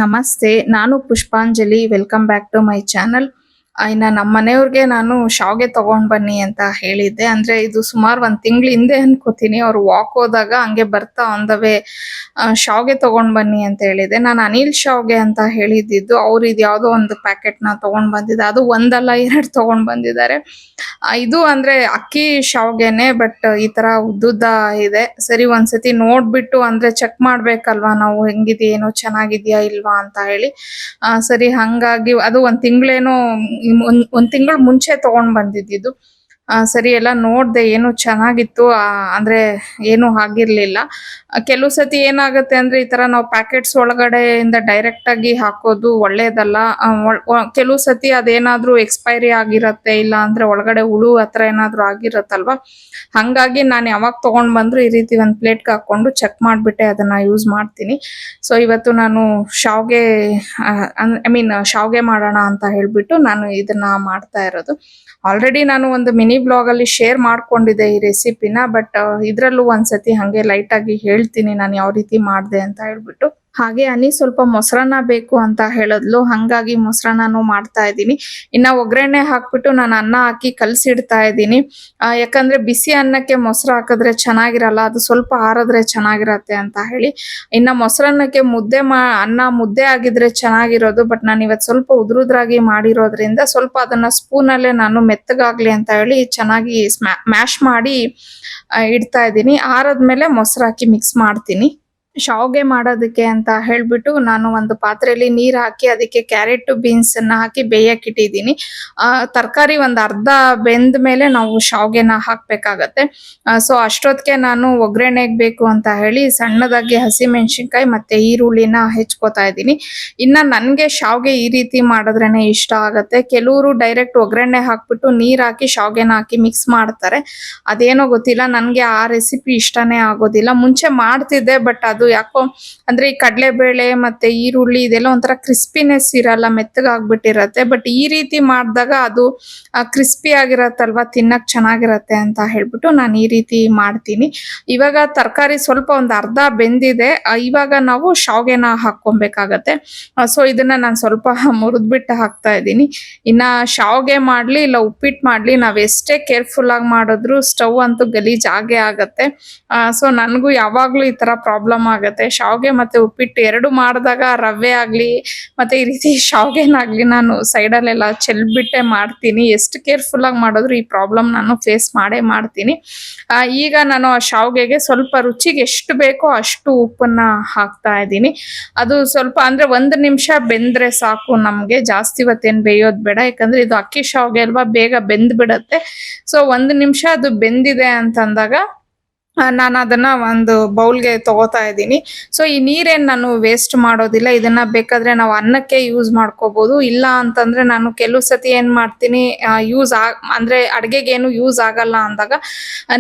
ನಮಸ್ತೆ, ನಾನು Pushpanjali. Welcome back to my channel. ಇನ್ನ ನಮ್ಮ ಮನೆಯವ್ರಿಗೆ ನಾನು ಶಾವ್ಗೆ ತಗೊಂಡ್ ಬನ್ನಿ ಅಂತ ಹೇಳಿದ್ದೆ. ಅಂದ್ರೆ ಇದು ಸುಮಾರು ಒಂದ್ ತಿಂಗಳ ಹಿಂದೆ ಅನ್ಕೋತೀನಿ. ಅವ್ರು ವಾಕ್ ಹೋದಾಗ ಹಂಗೆ ಬರ್ತಾ ಆನ್ ದ ವೇ ಶಾವ್ಗೆ ತಗೊಂಡ್ ಬನ್ನಿ ಅಂತ ಹೇಳಿದ್ದೆ. ನಾನು ಅನಿಲ್ ಶಾವ್ಗೆ ಅಂತ ಹೇಳಿದ್ದು. ಅವ್ರು ಇದು ಯಾವ್ದೋ ಒಂದು ಪ್ಯಾಕೆಟ್ ನ ತಗೊಂಡ್ ಬಂದಿದ್ದೆ. ಅದು ಒಂದಲ್ಲ ಎರಡು ತಗೊಂಡ್ ಬಂದಿದ್ದಾರೆ. ಇದು ಅಂದ್ರೆ ಅಕ್ಕಿ ಶಾವ್ಗೆನೆ, ಬಟ್ ಈ ತರ ಉದ್ದುದ್ದ ಇದೆ. ಸರಿ ಒಂದ್ಸತಿ ನೋಡ್ಬಿಟ್ಟು ಅಂದ್ರೆ ಚೆಕ್ ಮಾಡ್ಬೇಕಲ್ವಾ ನಾವು, ಹೆಂಗಿದೆಯೇನೋ ಏನೋ ಚೆನ್ನಾಗಿದ್ಯಾ ಇಲ್ವಾ ಅಂತ ಹೇಳಿ. ಸರಿ ಹಂಗಾಗಿ ಅದು ಒಂದ್ ತಿಂಗಳೇನೋ ಒಂದ್ ತಿಂಗಳ ಮುಂಚೆ ತಗೊಂಡ್ ಬಂದಿದ್ದು. ಸರಿ ಎಲ್ಲ ನೋಡ್ದೆ, ಏನು ಚೆನ್ನಾಗಿತ್ತು. ಅಂದ್ರೆ ಏನು ಆಗಿರ್ಲಿಲ್ಲ. ಕೆಲವು ಸತಿ ಏನಾಗುತ್ತೆ ಅಂದ್ರೆ ಈ ತರ ನಾವು ಪ್ಯಾಕೆಟ್ಸ್ ಒಳಗಡೆಯಿಂದ ಡೈರೆಕ್ಟ್ ಆಗಿ ಹಾಕೋದು ಒಳ್ಳೇದಲ್ಲ. ಕೆಲವು ಸತಿ ಅದೇನಾದ್ರೂ ಎಕ್ಸ್ಪೈರಿ ಆಗಿರತ್ತೆ, ಇಲ್ಲ ಅಂದ್ರೆ ಒಳಗಡೆ ಹುಳು ಹತ್ರ ಏನಾದ್ರೂ ಆಗಿರತ್ತಲ್ವಾ. ಹಂಗಾಗಿ ನಾನು ಯಾವಾಗ ತಗೊಂಡ್ ಬಂದ್ರು ಈ ರೀತಿ ಒಂದ್ ಪ್ಲೇಟ್ಗೆ ಹಾಕೊಂಡು ಚೆಕ್ ಮಾಡ್ಬಿಟ್ಟೆ ಅದನ್ನ ಯೂಸ್ ಮಾಡ್ತೀನಿ. ಸೊ ಇವತ್ತು ನಾನು ಶಾವ್ಗೆ ಶಾವ್ಗೆ ಮಾಡೋಣ ಅಂತ ಹೇಳ್ಬಿಟ್ಟು ನಾನು ಇದನ್ನ ಮಾಡ್ತಾ ಇರೋದು. ಆಲ್ರೆಡಿ ನಾನು ಒಂದು ಮಿನಿ ಬ್ಲಾಗ್ ಅಲ್ಲಿ ಶೇರ್ ಮಾಡ್ಕೊಂಡಿದ್ದೆ ಈ ರೆಸಿಪಿನ, ಬಟ್ ಇದ್ರಲ್ಲೂ ಒಂದ್ಸತಿ ಹಂಗೆ ಲೈಟ್ ಆಗಿ ಹೇಳ್ತೀನಿ ನಾನು ಯಾವ ರೀತಿ ಮಾಡ್ದೆ ಅಂತ ಹೇಳ್ಬಿಟ್ಟು. ಹಾಗೆ ಅನಿ ಸ್ವಲ್ಪ ಮೊಸರನ್ನ ಬೇಕು ಅಂತ ಹೇಳಿದ್ಲು, ಹಂಗಾಗಿ ಮೊಸರನ್ನನು ಮಾಡ್ತಾ ಇದ್ದೀನಿ. ಇನ್ನ ಒಗ್ಗರಣೆ ಹಾಕ್ಬಿಟ್ಟು ನಾನು ಅನ್ನ ಹಾಕಿ ಕಲ್ಸಿಡ್ತಾ ಇದ್ದೀನಿ. ಯಾಕಂದ್ರೆ ಬಿಸಿ ಅನ್ನಕ್ಕೆ ಮೊಸರು ಹಾಕಿದ್ರೆ ಚೆನ್ನಾಗಿರಲ್ಲ, ಅದು ಸ್ವಲ್ಪ ಆರಿದ್ರೆ ಚೆನ್ನಾಗಿರತ್ತೆ ಅಂತ ಹೇಳಿ. ಇನ್ನ ಮೊಸರನ್ನಕ್ಕೆ ಅನ್ನ ಮುದ್ದೆ ಆಗಿದ್ರೆ ಚೆನ್ನಾಗಿರೋದು, ಬಟ್ ನಾನು ಇವತ್ತು ಸ್ವಲ್ಪ ಉದ್ರುದ್ರಾಗಿ ಮಾಡಿರೋದ್ರಿಂದ ಸ್ವಲ್ಪ ಅದನ್ನ ಸ್ಪೂನಲ್ಲೇ ನಾನು ಮೆತ್ತಗಾಗ್ಲಿ ಅಂತ ಹೇಳಿ ಚೆನ್ನಾಗಿ ಮ್ಯಾಶ್ ಮಾಡಿ ಇಡ್ತಾ ಇದ್ದೀನಿ. ಆರದ್ಮೇಲೆ ಮೊಸರು ಹಾಕಿ ಮಿಕ್ಸ್ ಮಾಡ್ತೀನಿ. ಶಾವ್ಗೆ ಮಾಡೋದಕ್ಕೆ ಅಂತ ಹೇಳ್ಬಿಟ್ಟು ನಾನು ಒಂದು ಪಾತ್ರೆಯಲ್ಲಿ ನೀರ್ ಹಾಕಿ ಅದಕ್ಕೆ ಕ್ಯಾರೆಟ್ ಬೀನ್ಸ್ ಅನ್ನ ಹಾಕಿ ಬೇಯಕ್ ಇಟ್ಟಿದ್ದೀನಿ. ತರಕಾರಿ ಒಂದ್ ಅರ್ಧ ಬೆಂದ ಮೇಲೆ ನಾವು ಶಾವ್ಗೆನ ಹಾಕ್ಬೇಕಾಗತ್ತೆ. ಸೊ ಅಷ್ಟೊತ್ತಿಗೆ ನಾನು ಒಗ್ಗರಣೆಗೆ ಬೇಕು ಅಂತ ಹೇಳಿ ಸಣ್ಣದಾಗಿ ಹಸಿಮೆಣಸಿನ್ಕಾಯಿ ಮತ್ತೆ ಈರುಳ್ಳಿನ ಹೆಚ್ಕೋತಾ ಇದ್ದೀನಿ. ಇನ್ನ ನನ್ಗೆ ಶಾವ್ಗೆ ಈ ರೀತಿ ಮಾಡಿದ್ರೇನೆ ಇಷ್ಟ ಆಗತ್ತೆ. ಕೆಲವರು ಡೈರೆಕ್ಟ್ ಒಗ್ಗರಣೆ ಹಾಕ್ಬಿಟ್ಟು ನೀರ್ ಹಾಕಿ ಶಾವ್ಗೆನ ಹಾಕಿ ಮಿಕ್ಸ್ ಮಾಡ್ತಾರೆ. ಅದೇನೋ ಗೊತ್ತಿಲ್ಲ, ನನ್ಗೆ ಆ ರೆಸಿಪಿ ಇಷ್ಟನೇ ಆಗೋದಿಲ್ಲ. ಮುಂಚೆ ಮಾಡ್ತಿದ್ದೆ, ಬಟ್ ಅದು ಯಾಕೋ ಅಂದ್ರೆ ಈ ಕಡಲೆಬೇಳೆ ಮತ್ತೆ ಈರುಳ್ಳಿ ಇದೆಲ್ಲ ಒಂಥರ ಕ್ರಿಸ್ಪಿನೆಸ್ ಇರಲ್ಲ, ಮೆತ್ತಗಾಗ್ಬಿಟ್ಟಿರತ್ತೆ. ಬಟ್ ಈ ರೀತಿ ಮಾಡಿದಾಗ ಅದು ಕ್ರಿಸ್ಪಿ ಆಗಿರತ್ತಲ್ವಾ, ತಿನ್ನಕ್ ಚೆನ್ನಾಗಿರತ್ತೆ ಅಂತ ಹೇಳ್ಬಿಟ್ಟು ನಾನು ಈ ರೀತಿ ಮಾಡ್ತೀನಿ. ಇವಾಗ ತರಕಾರಿ ಸ್ವಲ್ಪ ಒಂದ್ ಅರ್ಧ ಬೆಂದಿದೆ. ಇವಾಗ ನಾವು ಶಾವ್ಗೆನ ಹಾಕೊಬೇಕಾಗತ್ತೆ. ಸೊ ಇದನ್ನ ನಾನು ಸ್ವಲ್ಪ ಮುರಿದ್ಬಿಟ್ಟು ಹಾಕ್ತಾ ಇದ್ದೀನಿ. ಇನ್ನ ಶಾವ್ಗೆ ಮಾಡ್ಲಿ ಇಲ್ಲ ಉಪ್ಪಿಟ್ಟು ಮಾಡ್ಲಿ, ನಾವ್ ಎಷ್ಟೇ ಕೇರ್ಫುಲ್ ಆಗಿ ಮಾಡಿದ್ರು ಸ್ಟವ್ ಅಂತೂ ಗಲೀಜ್ ಆಗೇ ಆಗತ್ತೆ. ಸೊ ನನ್ಗೂ ಯಾವಾಗ್ಲೂ ಈ ತರ ಪ್ರಾಬ್ಲಮ್ ಆಗತ್ತೆ. ಶಾವ್ಗೆ ಮತ್ತೆ ಉಪ್ಪಿಟ್ಟು ಎರಡು ಮಾಡಿದಾಗ ರವೆ ಆಗ್ಲಿ ಮತ್ತೆ ಈ ರೀತಿ ಶಾವ್ಗೆನಾಗ್ಲಿ ನಾನು ಸೈಡಲ್ಲೆಲ್ಲ ಚೆಲ್ಬಿಟ್ಟೆ ಮಾಡ್ತೀನಿ. ಎಷ್ಟು ಕೇರ್ಫುಲ್ ಆಗಿ ಮಾಡಿದ್ರು ಈ ಪ್ರಾಬ್ಲಮ್ ನಾನು ಫೇಸ್ ಮಾಡೇ ಮಾಡ್ತೀನಿ. ಈಗ ನಾನು ಆ ಶಾವ್ಗೆಗೆ ಸ್ವಲ್ಪ ರುಚಿಗೆ ಎಷ್ಟು ಬೇಕೋ ಅಷ್ಟು ಉಪ್ಪನ್ನ ಹಾಕ್ತಾ ಇದ್ದೀನಿ. ಅದು ಸ್ವಲ್ಪ ಅಂದ್ರೆ 1 ನಿಮಿಷ ಬೆಂದ್ರೆ ಸಾಕು ನಮ್ಗೆ, ಜಾಸ್ತಿ ಹೊತ್ತೇನ್ ಬೇಯೋದ್ ಬೇಡ. ಯಾಕಂದ್ರೆ ಇದು ಅಕ್ಕಿ ಶಾವ್ಗೆ ಅಲ್ವಾ, ಬೇಗ ಬೆಂದ್ ಬಿಡತ್ತೆ. ಸೊ 1 ನಿಮಿಷ ಅದು ಬೆಂದಿದೆ ಅಂತಂದಾಗ ನಾನು ಅದನ್ನ ಒಂದು ಬೌಲ್ಗೆ ತಗೋತಾ ಇದ್ದೀನಿ. ಸೊ ಈ ನೀರೇನ್ ನಾನು ವೇಸ್ಟ್ ಮಾಡೋದಿಲ್ಲ. ಇದನ್ನ ಬೇಕಾದ್ರೆ ನಾವು ಅನ್ನಕ್ಕೆ ಯೂಸ್ ಮಾಡ್ಕೋಬಹುದು. ಇಲ್ಲ ಅಂತಂದ್ರೆ ನಾನು ಕೆಲವು ಸತಿ ಏನ್ ಮಾಡ್ತೀನಿ, ಅಂದ್ರೆ ಅಡ್ಗೆಗೇನು ಯೂಸ್ ಆಗಲ್ಲ ಅಂದಾಗ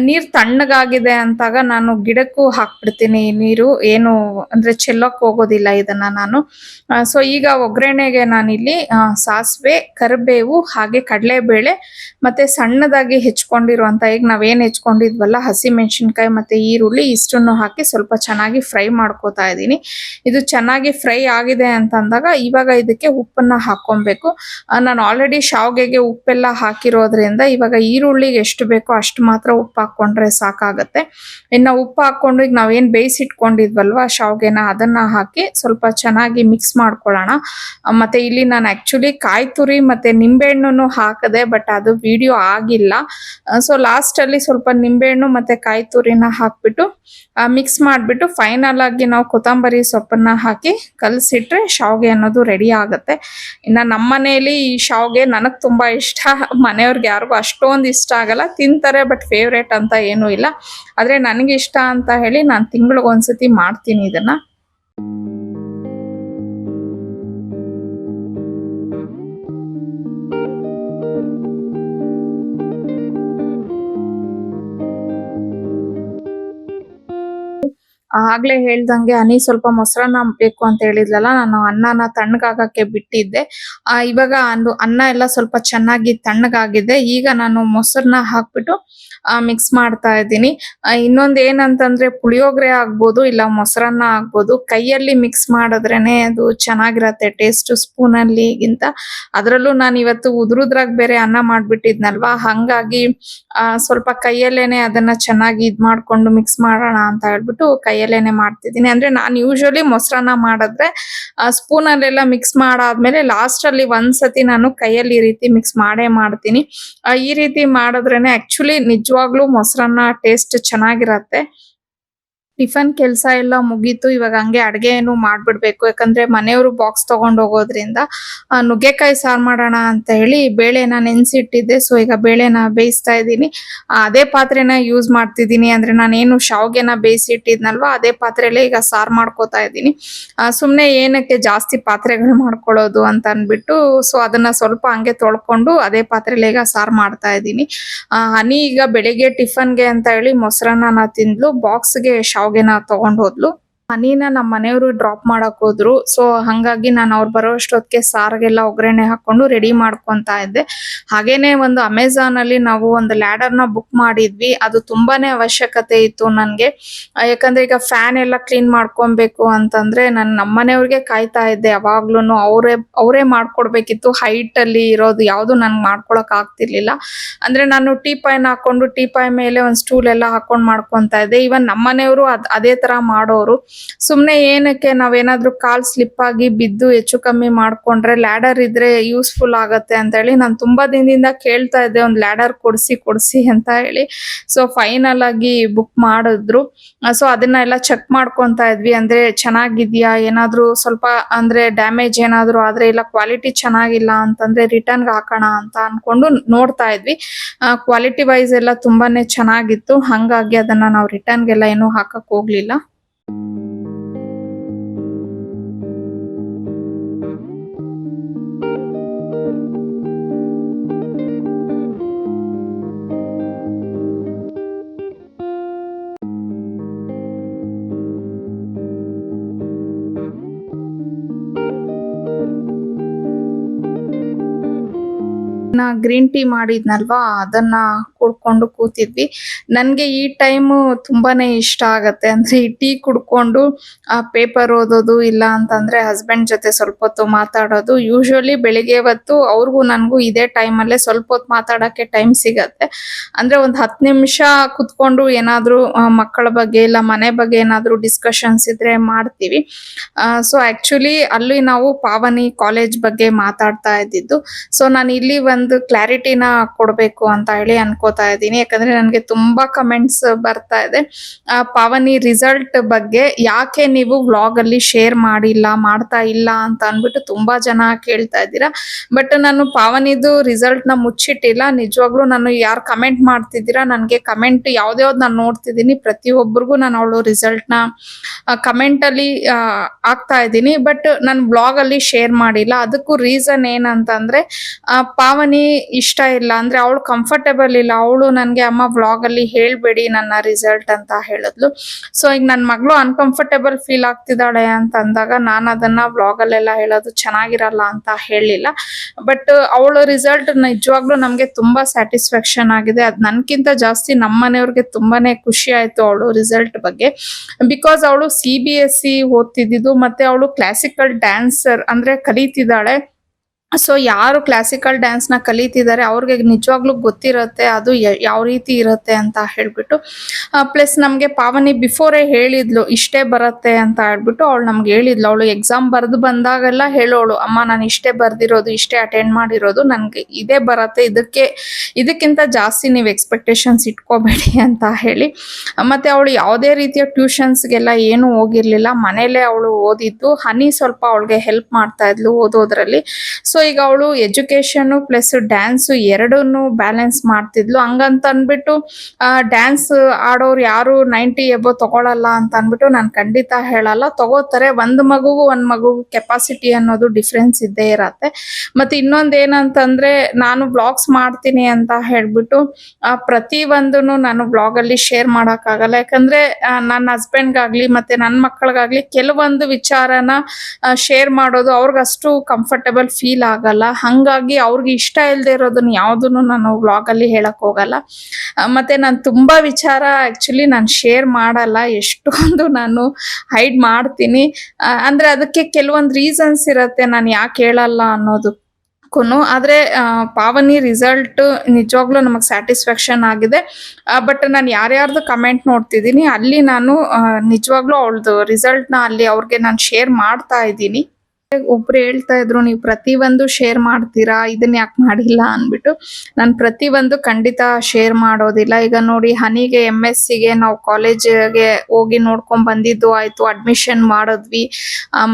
ನೀರ್ ತಣ್ಣಗಾಗಿದೆ ಅಂತಾಗ ನಾನು ಗಿಡಕ್ಕೂ ಹಾಕ್ಬಿಡ್ತೀನಿ ನೀರು. ಏನು ಅಂದ್ರೆ ಚೆಲ್ಲಕ್ ಹೋಗೋದಿಲ್ಲ ಇದನ್ನ ನಾನು. ಸೊ ಈಗ ಒಗ್ಗರಣೆಗೆ ನಾನಿಲ್ಲಿ ಸಾಸಿವೆ, ಕರಿಬೇವು ಹಾಗೆ ಕಡಲೆಬೇಳೆ ಮತ್ತೆ ಸಣ್ಣದಾಗಿ ಹೆಚ್ಕೊಂಡಿರುವಂತ, ಈಗ ನಾವೇನ್ ಹೆಚ್ಕೊಂಡಿದ್ವಲ್ಲ ಹಸಿಮೆಣಸಿನ್ಕಾಯಿ ಮತ್ತೆ ಈರುಳ್ಳಿ ಇಷ್ಟನ್ನು ಹಾಕಿ ಸ್ವಲ್ಪ ಚೆನ್ನಾಗಿ ಫ್ರೈ ಮಾಡ್ಕೋತಾ ಇದ್ದೀನಿ. ಇದು ಚೆನ್ನಾಗಿ ಫ್ರೈ ಆಗಿದೆ ಅಂತ ಅಂದಾಗ ಇವಾಗ ಇದಕ್ಕೆ ಉಪ್ಪನ್ನ ಹಾಕೊಬೇಕು. ನಾನು ಆಲ್ರೆಡಿ ಶಾವ್ಗೆಗೆ ಉಪ್ಪೆಲ್ಲ ಹಾಕಿರೋದ್ರಿಂದ ಇವಾಗ ಈರುಳ್ಳಿಗೆ ಎಷ್ಟು ಬೇಕೋ ಅಷ್ಟು ಮಾತ್ರ ಉಪ್ಪು ಹಾಕೊಂಡ್ರೆ ಸಾಕಾಗತ್ತೆ. ಇನ್ನು ಉಪ್ಪು ಹಾಕೊಂಡು ಈಗ ನಾವೇನ್ ಬೇಯಿಸಿಟ್ಕೊಂಡಿದ್ವಲ್ವಾ ಶಾವ್ಗೆನ, ಅದನ್ನ ಹಾಕಿ ಸ್ವಲ್ಪ ಚೆನ್ನಾಗಿ ಮಿಕ್ಸ್ ಮಾಡ್ಕೊಳ್ಳೋಣ. ಮತ್ತೆ ಇಲ್ಲಿ ನಾನು ಆಕ್ಚುಲಿ ಕಾಯಿ ತುರಿ ಮತ್ತೆ ನಿಂಬೆಹಣ್ಣು ಹಾಕದೆ, ಬಟ್ ಅದು ವಿಡಿಯೋ ಆಗಿಲ್ಲ. ಸೊ ಲಾಸ್ಟ್ ಅಲ್ಲಿ ಸ್ವಲ್ಪ ನಿಂಬೆಹಣ್ಣು ಮತ್ತೆ ಕಾಯಿ ತುರಿನ ಹಾಕ್ಬಿಟ್ಟು ಮಿಕ್ಸ್ ಮಾಡ್ಬಿಟ್ಟು ಫೈನಲ್ ಆಗಿ ನಾವು ಕೊತ್ತಂಬರಿ ಸೊಪ್ಪನ್ನ ಹಾಕಿ ಕಲಸಿಟ್ರೆ ಶಾವ್ಗೆ ಅನ್ನೋದು ರೆಡಿ ಆಗತ್ತೆ. ಇನ್ನ ನಮ್ಮ ಮನೆಯಲ್ಲಿ ಈ ಶಾವ್ಗೆ ನನಗ್ ತುಂಬಾ ಇಷ್ಟ. ಮನೆಯವ್ರಿಗೆ ಯಾರಿಗೂ ಅಷ್ಟೊಂದು ಇಷ್ಟ ಆಗಲ್ಲ, ತಿಂತಾರೆ ಬಟ್ ಫೇವ್ರೇಟ್ ಅಂತ ಏನೂ ಇಲ್ಲ. ಆದ್ರೆ ನನಗೆ ಇಷ್ಟ ಅಂತ ಹೇಳಿ ನಾನು ತಿಂಗಳಿಗೊಂದ್ಸತಿ ಮಾಡ್ತೀನಿ ಇದನ್ನ. ಆಗ್ಲೇ ಹೇಳ್ದಂಗೆ ಹನಿ ಸ್ವಲ್ಪ ಮೊಸರನ್ನ ಬೇಕು ಅಂತ ಹೇಳಿದ್ಲಲ್ಲ, ನಾನು ಅನ್ನನ ತಣ್ಣಗಾಗಕ್ಕೆ ಬಿಟ್ಟಿದ್ದೆ. ಇವಾಗ ಅನ್ನ ಎಲ್ಲ ಸ್ವಲ್ಪ ಚೆನ್ನಾಗಿ ತಣ್ಣಗಾಗಿದೆ. ಈಗ ನಾನು ಮೊಸರನ್ನ ಹಾಕ್ಬಿಟ್ಟು ಮಿಕ್ಸ್ ಮಾಡ್ತಾ ಇದ್ದೀನಿ. ಇನ್ನೊಂದ್ ಏನಂತಂದ್ರೆ ಪುಳಿಯೋಗರೆ ಆಗ್ಬೋದು, ಇಲ್ಲ ಮೊಸರನ್ನ ಆಗ್ಬೋದು. ಕೈಯಲ್ಲಿ ಮಿಕ್ಸ್ ಮಾಡಿದ್ರೇನೆ ಅದು ಚೆನ್ನಾಗಿರತ್ತೆ ಟೇಸ್ಟ್ ಸ್ಪೂನಲ್ಲಿಗಿಂತ. ಅದ್ರಲ್ಲೂ ನಾನು ಇವತ್ತು ಉದ್ರುದ್ರಾಗ್ ಬೇರೆ ಅನ್ನ ಮಾಡ್ಬಿಟ್ಟಿದ್ನಲ್ವಾ, ಹಂಗಾಗಿ ಸ್ವಲ್ಪ ಕೈಯಲ್ಲೇನೆ ಅದನ್ನ ಚೆನ್ನಾಗಿ ಇದ್ ಮಾಡ್ಕೊಂಡು ಮಿಕ್ಸ್ ಮಾಡೋಣ ಅಂತ ಹೇಳ್ಬಿಟ್ಟು ಕೈಯಲ್ಲೇನೆ ಮಾಡ್ತಿದ್ದೀನಿ. ಅಂದ್ರೆ ನಾನು ಯೂಶುವಲಿ ಮೊಸರನ್ನ ಮಾಡಿದ್ರೆ ಸ್ಪೂನ್ ಅಲ್ಲೆಲ್ಲ ಮಿಕ್ಸ್ ಮಾಡಾದ್ಮೇಲೆ ಲಾಸ್ಟ್ ಅಲ್ಲಿ ಒಂದ್ಸತಿ ನಾನು ಕೈಯಲ್ಲಿ ಈ ರೀತಿ ಮಿಕ್ಸ್ ಮಾಡೇ ಮಾಡ್ತೀನಿ. ಈ ರೀತಿ ಮಾಡಿದ್ರೇನೆ ಆಕ್ಚುಲಿ ನಿಜವಾಗ್ಲೂ ಮೊಸರನ್ನ ಟೇಸ್ಟ್ ಚೆನ್ನಾಗಿರತ್ತೆ. ಟಿಫನ್ ಕೆಲ್ಸ ಎಲ್ಲ ಮುಗೀತು. ಇವಾಗ ಹಂಗೆ ಅಡ್ಗೆನು ಮಾಡ್ಬಿಡ್ಬೇಕು. ಯಾಕಂದ್ರೆ ಮನೆಯವರು ಬಾಕ್ಸ್ ತಗೊಂಡ್ ಹೋಗೋದ್ರಿಂದ ನುಗ್ಗೆಕಾಯಿ ಸಾರ್ ಮಾಡೋಣ ಅಂತ ಹೇಳಿ ಬೇಳೆನ ನೆನ್ಸಿಟ್ಟಿದ್ದೆ. ಸೊ ಈಗ ಬೇಳೆನ ಬೇಯಿಸ್ತಾ ಇದ್ದೀನಿ. ಅದೇ ಪಾತ್ರೆನ ಯೂಸ್ ಮಾಡ್ತಿದ್ದೀನಿ. ಅಂದ್ರೆ ನಾನೇನು ಶಾವ್ಗೆನ ಬೇಯಿಸಿಟ್ಟಿದ್ನಲ್ವಾ, ಅದೇ ಪಾತ್ರೆಯಲ್ಲೇ ಈಗ ಸಾರ್ ಮಾಡ್ಕೋತಾ ಇದ್ದೀನಿ. ಸುಮ್ನೆ ಏನಕ್ಕೆ ಜಾಸ್ತಿ ಪಾತ್ರೆಗಳು ಮಾಡ್ಕೊಳ್ಳೋದು ಅಂತ ಅನ್ಬಿಟ್ಟು ಸೊ ಅದನ್ನ ಸ್ವಲ್ಪ ಹಂಗೆ ತೊಳ್ಕೊಂಡು ಅದೇ ಪಾತ್ರೆಯಲ್ಲೇ ಈಗ ಸಾರ್ ಮಾಡ್ತಾ ಇದ್ದೀನಿ. ಹನಿ ಈಗ ಬೆಳಿಗ್ಗೆ ಟಿಫನ್ಗೆ ಅಂತ ಹೇಳಿ ಮೊಸರನ್ನ ತಿಂದ್ಲು, ಬಾಕ್ಸ್ಗೆ ಶಾವ್ಗೆನ ತಗೊಂಡ್ ಹೋದ್ಲು. ಹನಿನ ನಮ್ಮ ಮನೆಯವರು ಡ್ರಾಪ್ ಮಾಡಕ್ ಹೋದ್ರು. ಸೊ ಹಂಗಾಗಿ ನಾನು ಅವ್ರು ಬರೋ ಅಷ್ಟೊತ್ತಿಗೆ ಸಾರ್ಗೆಲ್ಲ ಒಗ್ಗರಣೆ ಹಾಕೊಂಡು ರೆಡಿ ಮಾಡ್ಕೊಂತಾ ಇದ್ದೆ. ಹಾಗೇನೆ ಒಂದು ಅಮೆಝಾನ್ ಅಲ್ಲಿ ನಾವು ಒಂದು ಲ್ಯಾಡರ್ ನ ಬುಕ್ ಮಾಡಿದ್ವಿ. ಅದು ತುಂಬಾನೇ ಅವಶ್ಯಕತೆ ಇತ್ತು ನನ್ಗೆ. ಯಾಕಂದ್ರೆ ಈಗ ಫ್ಯಾನ್ ಎಲ್ಲ ಕ್ಲೀನ್ ಮಾಡ್ಕೊಬೇಕು ಅಂತಂದ್ರೆ ನಾನು ನಮ್ಮನೆಯವ್ರಿಗೆ ಕಾಯ್ತಾ ಇದ್ದೆ ಯಾವಾಗ್ಲೂನು. ಅವರೇ ಮಾಡ್ಕೊಡ್ಬೇಕಿತ್ತು. ಹೈಟ್ ಅಲ್ಲಿ ಇರೋದು ಯಾವ್ದು ನನ್ಗೆ ಮಾಡ್ಕೊಳಕ್ ಆಗ್ತಿರ್ಲಿಲ್ಲ. ಅಂದ್ರೆ ನಾನು ಟೀಪಾಯ್ನ ಹಾಕೊಂಡು ಟೀಪಾಯ್ ಮೇಲೆ ಒಂದ್ ಸ್ಟೂಲ್ ಎಲ್ಲ ಹಾಕೊಂಡ್ ಮಾಡ್ಕೊಂತಾ ಇದ್ದೆ. ಇವನ್ ನಮ್ಮನೆಯವರು ಅದೇ ತರ ಮಾಡೋರು. ಸುಮ್ನೆ ಏನಕ್ಕೆ ನಾವೇನಾದ್ರೂ ಕಾಲ್ ಸ್ಲಿಪ್ ಆಗಿ ಬಿದ್ದು ಹೆಚ್ಚು ಕಮ್ಮಿ ಮಾಡ್ಕೊಂಡ್ರೆ ಲ್ಯಾಡರ್ ಇದ್ರೆ ಯೂಸ್ಫುಲ್ ಆಗತ್ತೆ ಅಂತ ಹೇಳಿ ನಾನು ತುಂಬಾ ದಿನದಿಂದ ಕೇಳ್ತಾ ಇದ್ದೆ ಒಂದ್ ಲ್ಯಾಡರ್ ಕೊಡ್ಸಿ ಅಂತ ಹೇಳಿ. ಸೊ ಫೈನಲ್ ಆಗಿ ಬುಕ್ ಮಾಡಿದ್ರು. ಸೊ ಅದನ್ನ ಎಲ್ಲ ಚೆಕ್ ಮಾಡ್ಕೊಂತಾ ಇದ್ವಿ. ಅಂದ್ರೆ ಚೆನ್ನಾಗಿದ್ಯಾ, ಏನಾದ್ರೂ ಸ್ವಲ್ಪ ಅಂದ್ರೆ ಡ್ಯಾಮೇಜ್ ಏನಾದ್ರೂ ಆದ್ರೆ ಇಲ್ಲ ಕ್ವಾಲಿಟಿ ಚೆನ್ನಾಗಿಲ್ಲ ಅಂತಂದ್ರೆ ರಿಟರ್ನ್ಗೆ ಹಾಕೋಣ ಅಂತ ಅನ್ಕೊಂಡು ನೋಡ್ತಾ ಇದ್ವಿ. ಕ್ವಾಲಿಟಿ ವೈಸ್ ಎಲ್ಲ ತುಂಬಾನೇ ಚೆನ್ನಾಗಿತ್ತು. ಹಂಗಾಗಿ ಅದನ್ನ ನಾವು ರಿಟರ್ನ್ಗೆಲ್ಲ ಏನೂ ಹಾಕಕ್ ಹೋಗ್ಲಿಲ್ಲ. ಗ್ರೀನ್ ಟೀ ಮಾಡಿದ್ನಲ್ವಾ, ಅದನ್ನ ಕುಡ್ಕೊಂಡು ಕೂತಿದ್ವಿ. ನನ್ಗೆ ಈ ಟೈಮು ತುಂಬಾನೇ ಇಷ್ಟ ಆಗತ್ತೆ. ಅಂದ್ರೆ ಈ ಟೀ ಕುಡ್ಕೊಂಡು ಪೇಪರ್ ಓದೋದು, ಇಲ್ಲ ಅಂತಂದ್ರೆ ಹಸ್ಬೆಂಡ್ ಜೊತೆ ಸ್ವಲ್ಪ ಹೊತ್ತು ಮಾತಾಡೋದು. ಯೂಶುವಲಿ ಬೆಳಿಗ್ಗೆ ಹೊತ್ತು ಅವ್ರಿಗೂ ನನ್ಗೂ ಇದೇ ಟೈಮಲ್ಲೇ ಸ್ವಲ್ಪ ಹೊತ್ತು ಮಾತಾಡಕ್ಕೆ ಟೈಮ್ ಸಿಗತ್ತೆ. ಅಂದ್ರೆ ಒಂದ್ 10 ನಿಮಿಷ ಕುತ್ಕೊಂಡು ಏನಾದ್ರೂ ಮಕ್ಕಳ ಬಗ್ಗೆ ಇಲ್ಲ ಮನೆ ಬಗ್ಗೆ ಏನಾದ್ರೂ ಡಿಸ್ಕಷನ್ಸ್ ಇದ್ರೆ ಮಾಡ್ತೀವಿ. ಸೊ ಆಕ್ಚುಲಿ ಅಲ್ಲಿ ನಾವು ಪಾವನಿ ಕಾಲೇಜ್ ಬಗ್ಗೆ ಮಾತಾಡ್ತಾ ಇದ್ದಿದ್ದು. ಸೊ ನಾನು ಇಲ್ಲಿ ಒಂದು ಕ್ಲಾರಿಟಿನ ಕೊಡ್ಬೇಕು ಅಂತ ಹೇಳಿ ಅನ್ಕೋತಾ ಇದ್ದೀನಿ. ಯಾಕಂದ್ರೆ ನನ್ಗೆ ತುಂಬಾ ಕಮೆಂಟ್ಸ್ ಬರ್ತಾ ಇದೆ ಪಾವನಿ ರಿಸಲ್ಟ್ ಬಗ್ಗೆ ಯಾಕೆ ನೀವು ವ್ಲಾಗ್ ಅಲ್ಲಿ ಶೇರ್ ಮಾಡ್ತಾ ಇಲ್ಲ ಅಂತ ಅನ್ಬಿಟ್ಟು ತುಂಬಾ ಜನ ಕೇಳ್ತಾ ಇದ್ದೀರಾ. ಬಟ್ ನಾನು ಪಾವನಿದು ರಿಸಲ್ಟ್ ನ ಮುಚ್ಚಿಟ್ಟಿಲ್ಲ. ನಿಜವಾಗ್ಲೂ ನಾನು ಯಾರು ಕಮೆಂಟ್ ಮಾಡ್ತಿದ್ದೀರಾ, ನನ್ಗೆ ಕಮೆಂಟ್ ಯಾವ್ದ್ಯಾವ್ದು ನಾನು ನೋಡ್ತಿದ್ದೀನಿ ಪ್ರತಿಯೊಬ್ಬರಿಗೂ ನಾನು ಅವಳು ರಿಸಲ್ಟ್ ನ ಕಮೆಂಟ್ ಅಲ್ಲಿ ಆಗ್ತಾ ಇದ್ದೀನಿ. ಬಟ್ ನಾನು ಬ್ಲಾಗ್ ಅಲ್ಲಿ ಶೇರ್ ಮಾಡಿಲ್ಲ. ಅದಕ್ಕೂ ರೀಸನ್ ಏನಂತಂದ್ರೆ ಪಾವನಿ ಇಷ್ಟ ಇಲ್ಲ, ಅಂದ್ರೆ ಅವಳು ಕಂಫರ್ಟೇಬಲ್ ಇಲ್ಲ. ಅವಳು ನನ್ಗೆ ಅಮ್ಮ ವ್ಲಾಗ್ ಅಲ್ಲಿ ಹೇಳ್ಬೇಡಿ ನನ್ನ ರಿಸಲ್ಟ್ ಅಂತ ಹೇಳಿದ್ಲು. ಸೊ ಈಗ ನನ್ ಮಗಳು ಅನ್ಕಂಫರ್ಟೇಬಲ್ ಫೀಲ್ ಆಗ್ತಿದ್ದಾಳೆ ಅಂತ ಅಂದಾಗ ನಾನು ಅದನ್ನ ವ್ಲಾಗ್ ಅಲ್ಲೆಲ್ಲ ಹೇಳೋದು ಚೆನ್ನಾಗಿರಲ್ಲ ಅಂತ ಹೇಳಿಲ್ಲ. ಬಟ್ ಅವಳು ರಿಸಲ್ಟ್ ನಿಜವಾಗ್ಲೂ ನಮ್ಗೆ ತುಂಬಾ ಸ್ಯಾಟಿಸ್ಫ್ಯಾಕ್ಷನ್ ಆಗಿದೆ. ಅದ್ ನನ್ಕಿಂತ ಜಾಸ್ತಿ ನಮ್ಮ ಮನೆಯವ್ರಿಗೆ ತುಂಬಾನೇ ಖುಷಿ ಆಯ್ತು ಅವಳು ರಿಸಲ್ಟ್ ಬಗ್ಗೆ. ಬಿಕಾಸ್ ಅವಳು CBSE ಓದ್ತಿದ್ದು ಮತ್ತೆ ಅವಳು ಕ್ಲಾಸಿಕಲ್ ಡ್ಯಾನ್ಸರ್ ಅಂದ್ರೆ ಕಲಿತಿದ್ದಾಳೆ. ಸೊ ಯಾರು ಕ್ಲಾಸಿಕಲ್ ಡ್ಯಾನ್ಸ್ ನ ಕಲಿತಿದ್ದಾರೆ ಅವ್ರಿಗೆ ನಿಜವಾಗ್ಲೂ ಗೊತ್ತಿರುತ್ತೆ ಅದು ಯಾವ ರೀತಿ ಇರುತ್ತೆ ಅಂತ ಹೇಳ್ಬಿಟ್ಟು. ಪ್ಲಸ್ ನಮ್ಗೆ ಪಾವನಿ ಬಿಫೋರೇ ಹೇಳಿದ್ಲು ಇಷ್ಟೇ ಬರುತ್ತೆ ಅಂತ ಹೇಳ್ಬಿಟ್ಟು. ಅವಳು ನಮ್ಗೆ ಹೇಳಿದ್ಲು, ಅವಳು ಎಕ್ಸಾಮ್ ಬರೆದು ಬಂದಾಗೆಲ್ಲ ಹೇಳೋಳು, ಅಮ್ಮ ನಾನು ಇಷ್ಟೇ ಬರ್ದಿರೋದು, ಇಷ್ಟೇ ಅಟೆಂಡ್ ಮಾಡಿರೋದು, ನನ್ಗೆ ಇದೇ ಬರುತ್ತೆ, ಇದಕ್ಕಿಂತ ಜಾಸ್ತಿ ನೀವು ಎಕ್ಸ್ಪೆಕ್ಟೇಷನ್ಸ್ ಇಟ್ಕೋಬೇಡಿ ಅಂತ ಹೇಳಿ. ಮತ್ತೆ ಅವಳು ಯಾವುದೇ ರೀತಿಯ ಟ್ಯೂಷನ್ಸ್ಗೆಲ್ಲ ಏನು ಹೋಗಿರ್ಲಿಲ್ಲ, ಮನೇಲೆ ಅವಳು ಓದಿದ್ದು. ಹನಿ ಸ್ವಲ್ಪ ಅವಳಿಗೆ ಹೆಲ್ಪ್ ಮಾಡ್ತಾ ಇದ್ಲು ಓದೋದ್ರಲ್ಲಿ. ಸೊ ಈಗ ಅವಳು ಎಜುಕೇಶನ್ ಪ್ಲಸ್ ಡ್ಯಾನ್ಸ್ ಎರಡನ್ನೂ ಬ್ಯಾಲೆನ್ಸ್ ಮಾಡ್ತಿದ್ಲು. ಹಂಗಂತ ಅಂದ್ಬಿಟ್ಟು ಡ್ಯಾನ್ಸ್ ಆಡೋರು ಯಾರು 90 ಎಬೋ ತಗೊಳಲ್ಲ ಅಂತ ಅಂದ್ಬಿಟ್ಟು ನಾನು ಖಂಡಿತ ಹೇಳಲ್ಲ. ತಗೋತಾರೆ. ಒಂದ್ ಮಗುಗೂ ಕೆಪಾಸಿಟಿ ಅನ್ನೋದು ಡಿಫ್ರೆನ್ಸ್ ಇದ್ದೇ ಇರತ್ತೆ. ಮತ್ತೆ ಇನ್ನೊಂದ್ ಏನಂತಂದ್ರೆ, ನಾನು ಬ್ಲಾಗ್ಸ್ ಮಾಡ್ತೀನಿ ಅಂತ ಹೇಳ್ಬಿಟ್ಟು ಪ್ರತಿ ಒಂದನ್ನು ನಾನು ಬ್ಲಾಗ್ ಅಲ್ಲಿ ಶೇರ್ ಮಾಡಕ್ಕಾಗಲ್ಲ. ಯಾಕಂದ್ರೆ ನನ್ನ ಹಸ್ಬೆಂಡ್ಗಾಗ್ಲಿ ಮತ್ತೆ ನನ್ನ ಮಕ್ಕಳಿಗಾಗ್ಲಿ ಕೆಲವೊಂದು ವಿಚಾರನ ಶೇರ್ ಮಾಡೋದು ಅವ್ರಿಗಷ್ಟು ಕಂಫರ್ಟಬಲ್ ಫೀಲ್ ಆಗಲ್ಲ. ಹಂಗಾಗಿ ಅವ್ರಿಗೆ ಇಷ್ಟ ಇಲ್ಲದೆ ಇರೋದನ್ನ ಯಾವ್ದನ್ನು ನಾನು ವ್ಲಾಗ್ ಅಲ್ಲಿ ಹೇಳಕ್ ಹೋಗಲ್ಲ. ಮತ್ತೆ ನಾನು ತುಂಬಾ ವಿಚಾರ ಆಕ್ಚುಲಿ ನಾನು ಶೇರ್ ಮಾಡಲ್ಲ. ಎಷ್ಟೊಂದು ನಾನು ಹೈಡ್ ಮಾಡ್ತೀನಿ. ಅಂದ್ರೆ ಅದಕ್ಕೆ ಕೆಲವೊಂದು ರೀಸನ್ಸ್ ಇರತ್ತೆ ನಾನು ಯಾಕೆ ಹೇಳಲ್ಲ ಅನ್ನೋದು. ಆದ್ರೆ ಪಾವನಿ ರಿಸಲ್ಟ್ ನಿಜವಾಗ್ಲೂ ನಮಗ್ ಸ್ಯಾಟಿಸ್ಫ್ಯಾಕ್ಷನ್ ಆಗಿದೆ. ಬಟ್ ನಾನು ಯಾರ್ಯಾರ್ದು ಕಮೆಂಟ್ ನೋಡ್ತಿದ್ದೀನಿ ಅಲ್ಲಿ ನಾನು ನಿಜವಾಗ್ಲೂ ಅವಳದು ರಿಸಲ್ಟ್ ನ ಅಲ್ಲಿ ಅವ್ರಿಗೆ ನಾನು ಶೇರ್ ಮಾಡ್ತಾ ಇದ್ದೀನಿ. ಒಬ್ರು ಹೇಳ್ತಾ ಇದ್ರು, ನೀವು ಪ್ರತಿಯೊಂದು ಶೇರ್ ಮಾಡ್ತೀರಾ, ಇದನ್ನ ಯಾಕೆ ಮಾಡಿಲ್ಲ ಅನ್ಬಿಟ್ಟು. ನಾನು ಪ್ರತಿಯೊಂದು ಖಂಡಿತ ಶೇರ್ ಮಾಡೋದಿಲ್ಲ. ಈಗ ನೋಡಿ, ಹನಿಗೆ MSc ನಾವು ಕಾಲೇಜ್ಗೆ ಹೋಗಿ ನೋಡ್ಕೊಂಡ್ ಬಂದಿದ್ದು ಆಯ್ತು, ಅಡ್ಮಿಷನ್ ಮಾಡಿದ್ವಿ,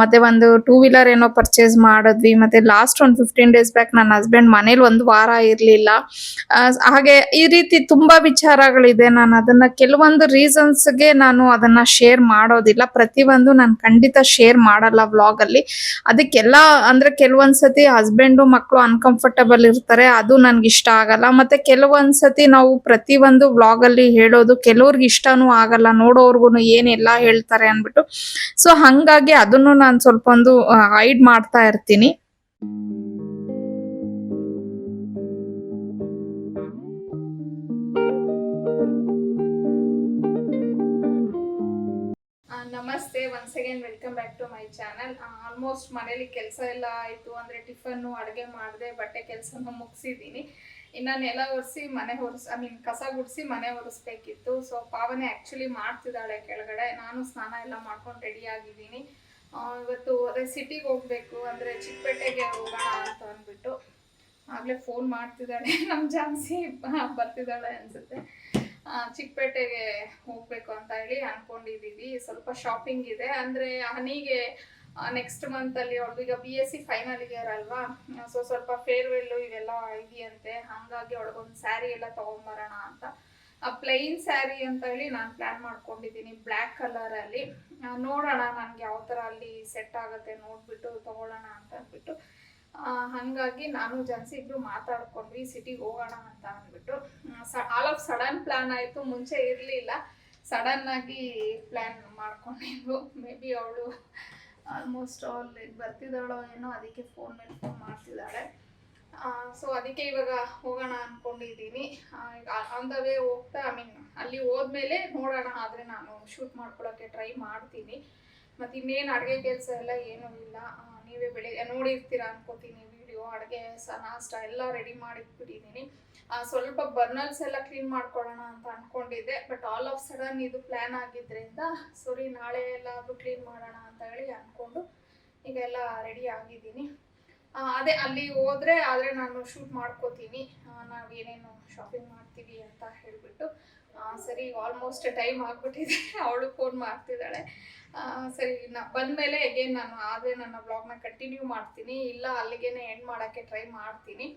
ಮತ್ತೆ ಒಂದು 2 ವೀಲರ್ ಏನೋ ಪರ್ಚೇಸ್ ಮಾಡಿದ್ವಿ. ಮತ್ತೆ ಲಾಸ್ಟ್ ಒಂದು 15 ಡೇಸ್ ಬ್ಯಾಕ್ ನನ್ನ ಹಸ್ಬೆಂಡ್ ಮನೇಲಿ 1 ವಾರ ಇರ್ಲಿಲ್ಲ. ಹಾಗೆ ಈ ರೀತಿ ತುಂಬಾ ವಿಚಾರಗಳಿದೆ. ನಾನು ಅದನ್ನ ಕೆಲವೊಂದು ರೀಸನ್ಸ್ಗೆ ನಾನು ಅದನ್ನ ಶೇರ್ ಮಾಡೋದಿಲ್ಲ. ಪ್ರತಿಯೊಂದು ನಾನು ಖಂಡಿತ ಶೇರ್ ಮಾಡಲ್ಲ ವ್ಲಾಗ್ ಅಲ್ಲಿ. ಅದಕ್ಕೆಲ್ಲ ಅಂದ್ರೆ ಕೆಲವೊಂದ್ಸತಿ ಹಸ್ಬೆಂಡು ಮಕ್ಕಳು ಅನ್ಕಂಫರ್ಟಬಲ್ ಇರ್ತಾರೆ, ಅದು ನನ್ಗೆ ಇಷ್ಟ ಆಗಲ್ಲ. ಮತ್ತೆ ಕೆಲವೊಂದ್ಸತಿ ನಾವು ಪ್ರತಿಯೊಂದು ವ್ಲಾಗ್ ಅಲ್ಲಿ ಹೇಳೋದು ಕೆಲವ್ರಿಗೆ ಇಷ್ಟನೂ ಆಗಲ್ಲ, ನೋಡೋರ್ಗು ಏನೆಲ್ಲ ಹೇಳ್ತಾರೆ ಅನ್ಬಿಟ್ಟು. ಸೊ ಹಂಗಾಗಿ ಅದನ್ನು ನಾನು ಸ್ವಲ್ಪ ಒಂದು ಹೈಡ್ ಮಾಡ್ತಾ ಇರ್ತೀನಿ. ನಮಸ್ತೆ, once again welcome back to my channel. Almost ಮನೇಲಿ ಕೆಲಸ ಎಲ್ಲ ಆಯಿತು. ಅಂದರೆ ಟಿಫನ್ನು ಅಡುಗೆ ಮಾಡಿದೆ, ಬಟ್ಟೆ ಕೆಲಸನೂ ಮುಗಿಸಿದ್ದೀನಿ. ಇನ್ನು ನೆಲ ಒರೆಸಿ ಮನೆ ಕಸ ಗುಡಿಸಿ ಮನೆ ಒರೆಸ್ಬೇಕಿತ್ತು. ಸೊ ಪಾವನೆ ಆ್ಯಕ್ಚುಲಿ ಮಾಡ್ತಿದ್ದಾಳೆ ಕೆಳಗಡೆ. ನಾನು ಸ್ನಾನ ಎಲ್ಲ ಮಾಡ್ಕೊಂಡು ರೆಡಿ ಆಗಿದ್ದೀನಿ. ಇವತ್ತು ಅದೇ ಸಿಟಿಗೆ ಹೋಗಬೇಕು, ಅಂದರೆ ಚಿಕ್ಕಪೇಟೆಗೆ ಹೋಗೋಣ ಅಂತ ಅಂದ್ಬಿಟ್ಟು. ಆಗಲೇ ಫೋನ್ ಮಾಡ್ತಿದ್ದಾಳೆ ನಮ್ಮ ಜಾನ್ಸಿ, ಬರ್ತಿದ್ದಾಳೆ ಅನಿಸುತ್ತೆ. ಚಿಕ್ಕಪೇಟೆಗೆ ಹೋಗ್ಬೇಕು ಅಂತ ಹೇಳಿ ಅನ್ಕೊಂಡಿದೀವಿ. ಸ್ವಲ್ಪ ಶಾಪಿಂಗ್ ಇದೆ. ಅಂದ್ರೆ ಹನಿಗೆ ನೆಕ್ಸ್ಟ್ ಮಂತ್ ಅಲ್ಲಿ ಅವಳು ಈಗ BSc ಫೈನಲ್ ಇಯರ್ ಅಲ್ವಾ, ಸೊ ಸ್ವಲ್ಪ ಫೇರ್ವೆಲ್ ಇವೆಲ್ಲ ಇದೆಯಂತೆ. ಹಂಗಾಗಿ ಅವಳಿಗೊಂದು ಸ್ಯಾರಿ ಎಲ್ಲ ತಗೊಂಬರೋಣ ಅಂತ. ಪ್ಲೈನ್ ಸ್ಯಾರಿ ಅಂತ ಹೇಳಿ ನಾನು ಪ್ಲಾನ್ ಮಾಡ್ಕೊಂಡಿದ್ದೀನಿ, ಬ್ಲ್ಯಾಕ್ ಕಲರ್ ಅಲ್ಲಿ. ನೋಡೋಣ ನನ್ಗೆ ಯಾವ ತರ ಅಲ್ಲಿ ಸೆಟ್ ಆಗುತ್ತೆ ನೋಡ್ಬಿಟ್ಟು ತಗೊಳ್ಳೋಣ ಅಂತ ಅಂದ್ಬಿಟ್ಟು. ಹಂಗಾಗಿ ನಾನು ಜಾನ್ಸಿ ಇಬ್ರು ಮಾತಾಡ್ಕೊಂಡ್ವಿ ಸಿಟಿಗೆ ಹೋಗೋಣ ಅಂತ ಅಂದ್ಬಿಟ್ಟು. ಆಲ್ ಆಫ್ ಸಡನ್ ಪ್ಲಾನ್ ಆಯಿತು, ಮುಂಚೆ ಇರಲಿಲ್ಲ. ಸಡನ್ ಆಗಿ ಪ್ಲ್ಯಾನ್ ಮಾಡ್ಕೊಂಡಿದ್ವು. ಮೇ ಬಿ ಅವಳು ಆಲ್ಮೋಸ್ಟ್ ಬರ್ತಿದ್ದಾಳೋ ಏನೋ, ಅದಕ್ಕೆ ಫೋನ್ ಮೇಲೆ ಫೋನ್ ಮಾಡ್ತಿದ್ದಾಳೆ. ಸೊ ಅದಕ್ಕೆ ಇವಾಗ ಹೋಗೋಣ ಅಂದ್ಕೊಂಡಿದ್ದೀನಿ. ಆನ್ ದ ವೇ ಹೋಗ್ತಾ ಅಲ್ಲಿ ಹೋದ್ಮೇಲೆ ನೋಡೋಣ, ಆದರೆ ನಾನು ಶೂಟ್ ಮಾಡ್ಕೊಳ್ಳೋಕ್ಕೆ ಟ್ರೈ ಮಾಡ್ತೀನಿ. ಮತ್ತು ಇನ್ನೇನು ಅಡುಗೆ ಕೆಲಸ ಎಲ್ಲ ಏನೂ ಇಲ್ಲ. ನೀವೇ ಬೆಳಿಗ್ಗೆ ನೋಡಿರ್ತೀರಾ ಅನ್ಕೋತೀನಿ ವಿಡಿಯೋ. ಅಡುಗೆ ನಾಷ್ಟ ಎಲ್ಲ ರೆಡಿ ಮಾಡಿಟ್ಬಿಟ್ಟಿದ್ದೀನಿ. ಸ್ವಲ್ಪ ಬರ್ನರ್ಸ್ ಎಲ್ಲ ಕ್ಲೀನ್ ಮಾಡ್ಕೊಳ್ಳೋಣ ಅಂತ ಅಂದ್ಕೊಂಡಿದ್ದೆ. ಬಟ್ ಆಲ್ ಆಫ್ ಸಡನ್ ಇದು ಪ್ಲ್ಯಾನ್ ಆಗಿದ್ದರಿಂದ ಸರಿ ನಾಳೆ ಎಲ್ಲಾದರೂ ಕ್ಲೀನ್ ಮಾಡೋಣ ಅಂತ ಹೇಳಿ ಅಂದ್ಕೊಂಡು ಈಗ ಎಲ್ಲ ರೆಡಿ ಆಗಿದ್ದೀನಿ. ಅದೇ ಅಲ್ಲಿ ಹೋದರೆ ಆದರೆ ನಾನು ಶೂಟ್ ಮಾಡ್ಕೋತೀನಿ, ನಾವು ಏನೇನು ಶಾಪಿಂಗ್ ಮಾಡ್ತೀವಿ ಅಂತ ಹೇಳಿಬಿಟ್ಟು. ಸರಿ, ಆಲ್ಮೋಸ್ಟ್ ಟೈಮ್ ಆಗಿಬಿಟ್ಟಿದೆ. ಅವಳು ಫೋನ್ ಮಾಡ್ತಿದ್ದಾಳೆ. ಸರಿ, ಬಂದಮೇಲೆ ಅಗೇನ್ ನಾನು ಆದರೆ ನನ್ನ ಬ್ಲಾಗ್ನ ಕಂಟಿನ್ಯೂ ಮಾಡ್ತೀನಿ, ಇಲ್ಲ ಅಲ್ಲಿಗೇನೆ ಎಂಡ್ ಮಾಡೋಕ್ಕೆ ಟ್ರೈ ಮಾಡ್ತೀನಿ.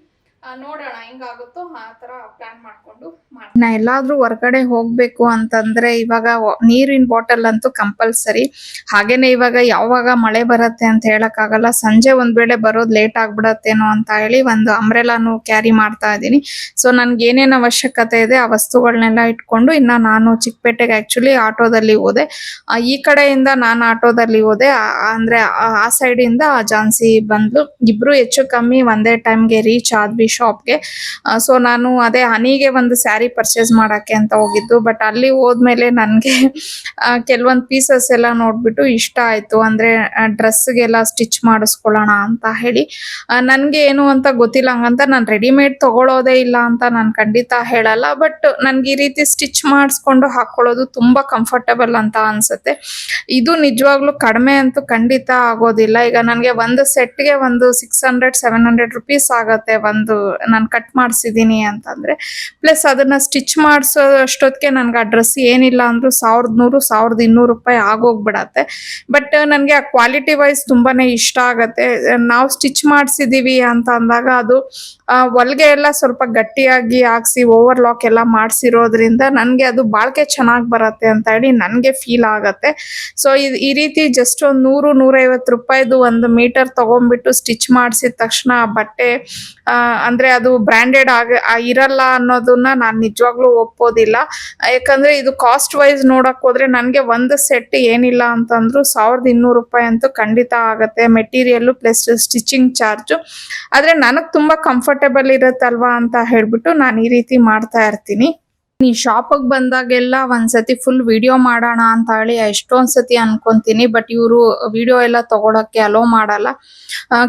ನೋಡೋಣ ಹೆಂಗಾಗುತ್ತೋ ಆ ಥರ ಪ್ಲಾನ್ ಮಾಡಿಕೊಂಡು ಮಾಡ್ತೀನಿ. ನಾ ಎಲ್ಲಾದ್ರೂ ಹೊರಗಡೆ ಹೋಗಬೇಕು ಅಂತಂದ್ರೆ ಇವಾಗ ನೀರಿನ ಬಾಟಲ್ ಅಂತೂ ಕಂಪಲ್ಸರಿ. ಹಾಗೇನೆ ಇವಾಗ ಯಾವಾಗ ಮಳೆ ಬರುತ್ತೆ ಅಂತ ಹೇಳಕ್ಕಾಗಲ್ಲ. ಸಂಜೆ ಒಂದ್ ವೇಳೆ ಬರೋದು ಲೇಟ್ ಆಗ್ಬಿಡತ್ತೇನೋ ಅಂತ ಹೇಳಿ ಒಂದು ಅಂಬ್ರೆಲಾನು ಕ್ಯಾರಿ ಮಾಡ್ತಾ ಇದ್ದೀನಿ. ಸೊ ನನ್ಗೆ ಏನೇನು ಅವಶ್ಯಕತೆ ಇದೆ ಆ ವಸ್ತುಗಳನ್ನೆಲ್ಲ ಇಟ್ಕೊಂಡು ಇನ್ನ ನಾನು ಚಿಕ್ಕಪೇಟೆಗೆ ಆಕ್ಚುಲಿ ಆಟೋದಲ್ಲಿ ಹೋದೆ. ಈ ಕಡೆಯಿಂದ ನಾನು ಆಟೋದಲ್ಲಿ ಹೋದೆ, ಅಂದ್ರೆ ಆ ಸೈಡ್ ಇಂದ ಜಾನ್ಸಿ ಬಂದ್ಲು. ಇಬ್ರು ಹೆಚ್ಚು ಕಮ್ಮಿ ಒಂದೇ ಟೈಮ್ಗೆ ರೀಚ್ ಆದ್ವಿ ಶಾಪ್ಗೆ. ಸೊ ನಾನು ಅದೇ ಹನಿಗೆ ಒಂದು ಸ್ಯಾರಿ ಪರ್ಚೇಸ್ ಮಾಡಕ್ಕೆ ಅಂತ ಹೋಗಿದ್ದು. ಬಟ್ ಅಲ್ಲಿ ಹೋದ್ಮೇಲೆ ನನ್ಗೆ ಕೆಲವೊಂದು ಪೀಸಸ್ ಎಲ್ಲ ನೋಡ್ಬಿಟ್ಟು ಇಷ್ಟ ಆಯ್ತು. ಅಂದ್ರೆ ಡ್ರೆಸ್ಗೆಲ್ಲ ಸ್ಟಿಚ್ ಮಾಡಿಸ್ಕೊಳ್ಳೋಣ ಅಂತ ಹೇಳಿ. ನನ್ಗೆ ಏನು ಅಂತ ಗೊತ್ತಿಲ್ಲ, ಹಂಗಂತ ನಾನು ರೆಡಿಮೇಡ್ ತಗೊಳ್ಳೋದೇ ಇಲ್ಲ ಅಂತ ನಾನು ಖಂಡಿತ ಹೇಳಲ್ಲ. ಬಟ್ ನನ್ಗೆ ಈ ರೀತಿ ಸ್ಟಿಚ್ ಮಾಡಿಸ್ಕೊಂಡು ಹಾಕೊಳ್ಳೋದು ತುಂಬಾ ಕಂಫರ್ಟಬಲ್ ಅಂತ ಅನ್ಸುತ್ತೆ. ಇದು ನಿಜವಾಗ್ಲೂ ಕಡಿಮೆ ಅಂತೂ ಖಂಡಿತ ಆಗೋದಿಲ್ಲ. ಈಗ ನನಗೆ ಒಂದು ಸೆಟ್ಗೆ ಒಂದು 600-700 ರುಪೀಸ್ ಆಗತ್ತೆ ಒಂದು ನಾನು ಕಟ್ ಮಾಡಿಸಿದ್ದೀನಿ ಅಂತಂದರೆ, ಪ್ಲಸ್ ಅದನ್ನು ಸ್ಟಿಚ್ ಮಾಡಿಸೋ ಅಷ್ಟೊತ್ತಿಗೆ ನನಗೆ ಆ ಡ್ರೆಸ್ ಏನಿಲ್ಲ ಅಂದರೂ 1100 1200 ಆಗೋಗ್ಬಿಡತ್ತೆ. ಬಟ್ ನನಗೆ ಆ ಕ್ವಾಲಿಟಿ ವೈಸ್ ತುಂಬಾ ಇಷ್ಟ ಆಗುತ್ತೆ. ನಾವು ಸ್ಟಿಚ್ ಮಾಡಿಸಿದ್ದೀವಿ ಅಂತ ಅಂದಾಗ ಅದು ಹೊಲಿಗೆ ಎಲ್ಲ ಸ್ವಲ್ಪ ಗಟ್ಟಿಯಾಗಿ ಹಾಕ್ಸಿ ಓವರ್ಲಾಕ್ ಎಲ್ಲ ಮಾಡಿಸಿರೋದ್ರಿಂದ ನನಗೆ ಅದು ಬಾಳಿಕೆ ಚೆನ್ನಾಗಿ ಬರುತ್ತೆ ಅಂತ ಹೇಳಿ ನನಗೆ ಫೀಲ್ ಆಗುತ್ತೆ. ಸೊ ಈ ರೀತಿ ಜಸ್ಟ್ ಒಂದು 100 150 ಒಂದು ಮೀಟರ್ ತೊಗೊಂಡ್ಬಿಟ್ಟು ಸ್ಟಿಚ್ ಮಾಡಿಸಿದ ತಕ್ಷಣ ಆ ಬಟ್ಟೆ ಅಂದರೆ ಅದು ಬ್ರ್ಯಾಂಡೆಡ್ ಇರಲ್ಲ ಅನ್ನೋದನ್ನ ನಾನು ನಿಜವಾಗ್ಲೂ ಒಪ್ಪೋದಿಲ್ಲ. ಯಾಕಂದರೆ ಇದು ಕಾಸ್ಟ್ ವೈಸ್ ನೋಡೋಕೆ ಹೋದರೆ ನನಗೆ ಒಂದು ಸೆಟ್ ಏನಿಲ್ಲ ಅಂತಂದರೂ 1200 ಅಂತೂ ಖಂಡಿತ ಆಗುತ್ತೆ, ಮೆಟೀರಿಯಲ್ಲು ಪ್ಲಸ್ ಸ್ಟಿಚಿಂಗ್ ಚಾರ್ಜು. ಆದರೆ ನನಗೆ ತುಂಬ ಕಂಫರ್ಟೇಬಲ್ ಇರುತ್ತಲ್ವಾ ಅಂತ ಹೇಳ್ಬಿಟ್ಟು ನಾನು ಈ ರೀತಿ ಮಾಡ್ತಾ ಇರ್ತೀನಿ. ಈ ಶಾಪಿಗೆ ಬಂದಾಗೆಲ್ಲ ಒಂದ್ಸತಿ ಫುಲ್ ವಿಡಿಯೋ ಮಾಡೋಣ ಅಂತ ಹೇಳಿ ಎಷ್ಟೊಂದು ಸತಿ ಅನ್ಕೊಂತೀನಿ. ಬಟ್ ಇವರು ವಿಡಿಯೋ ಎಲ್ಲ ತಗೊಳಕ್ಕೆ ಅಲೋ ಮಾಡಲ್ಲ.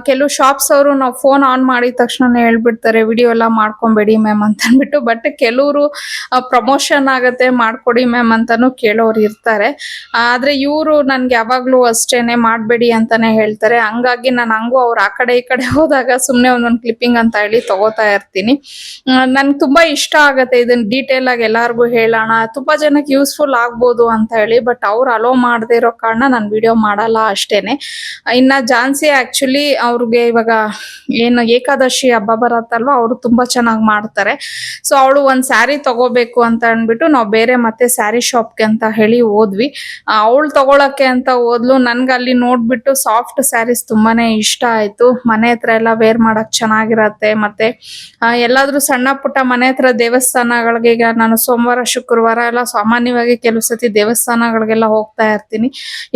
ಕೆಲವು ಶಾಪ್ಸ್ ಅವರು ನಾವು ಫೋನ್ ಆನ್ ಮಾಡಿದ ತಕ್ಷಣ ಹೇಳ್ಬಿಡ್ತಾರೆ ವಿಡಿಯೋ ಎಲ್ಲ ಮಾಡ್ಕೊಬೇಡಿ ಮ್ಯಾಮ್ ಅಂತ ಅಂದ್ಬಿಟ್ಟು. ಬಟ್ ಕೆಲವರು ಪ್ರಮೋಷನ್ ಆಗುತ್ತೆ ಮಾಡ್ಕೊಡಿ ಮ್ಯಾಮ್ ಅಂತಾನು ಕೇಳೋರು ಇರ್ತಾರೆ. ಆದರೆ ಇವರು ನನ್ಗೆ ಯಾವಾಗಲೂ ಅಷ್ಟೇನೆ ಮಾಡಬೇಡಿ ಅಂತಾನೆ ಹೇಳ್ತಾರೆ. ಹಂಗಾಗಿ ನಾನು ಹಂಗೂ ಅವ್ರು ಆ ಕಡೆ ಈ ಕಡೆ ಹೋದಾಗ ಸುಮ್ಮನೆ ಒಂದೊಂದು ಕ್ಲಿಪ್ಪಿಂಗ್ ಅಂತ ಹೇಳಿ ತಗೋತಾ ಇರ್ತೀನಿ. ನನ್ಗೆ ತುಂಬಾ ಇಷ್ಟ ಆಗುತ್ತೆ ಇದನ್ನ ಡೀಟೇಲ್ ಆಗಿ ಎಲ್ಲಾರ್ಗು ಹೇಳೋಣ, ತುಂಬಾ ಜನಕ್ಕೆ ಯೂಸ್ಫುಲ್ ಆಗ್ಬೋದು ಅಂತ ಹೇಳಿ. ಬಟ್ ಅವ್ರು ಅಲೋ ಮಾಡದೇ ಇರೋ ಕಾರಣ ನಾನು ವಿಡಿಯೋ ಮಾಡಲ್ಲ ಅಷ್ಟೇನೆ. ಇನ್ನ ಜಾನ್ಸಿ ಆಕ್ಚುಲಿ ಅವ್ರಿಗೆ ಇವಾಗ ಏನು ಏಕಾದಶಿ ಹಬ್ಬ ಬರತ್ತಲ್ವ, ಅವರು ತುಂಬಾ ಚೆನ್ನಾಗಿ ಮಾಡ್ತಾರೆ. ಸೊ ಅವಳು ಒಂದು ಸ್ಯಾರಿ ತಗೋಬೇಕು ಅಂತ ಅಂದ್ಬಿಟ್ಟು ನಾವು ಬೇರೆ ಮತ್ತೆ ಸ್ಯಾರಿ ಶಾಪ್ಗೆ ಅಂತ ಹೇಳಿ ಹೋದ್ವಿ. ಅವಳು ತಗೊಳಕ್ಕೆ ಅಂತ ಹೋದ್ಲು. ನನ್ಗೆ ಅಲ್ಲಿ ನೋಡ್ಬಿಟ್ಟು ಸಾಫ್ಟ್ ಸ್ಯಾರೀಸ್ ತುಂಬಾನೇ ಇಷ್ಟ ಆಯ್ತು. ಮನೆ ಹತ್ರ ಎಲ್ಲ ವೇರ್ ಮಾಡಕ್ ಚೆನ್ನಾಗಿರತ್ತೆ. ಮತ್ತೆ ಎಲ್ಲಾದ್ರೂ ಸಣ್ಣ ಪುಟ್ಟ ಮನೆ ಹತ್ರ ದೇವಸ್ಥಾನಗಳಿಗೆ, ಈಗ ನಾನು ಸೋಮವಾರ ಶುಕ್ರವಾರ ಎಲ್ಲ ಸಾಮಾನ್ಯವಾಗಿ ಕೆಲವು ಸತಿ ದೇವಸ್ಥಾನಗಳಿಗೆಲ್ಲ ಹೋಗ್ತಾ ಇರ್ತೀನಿ.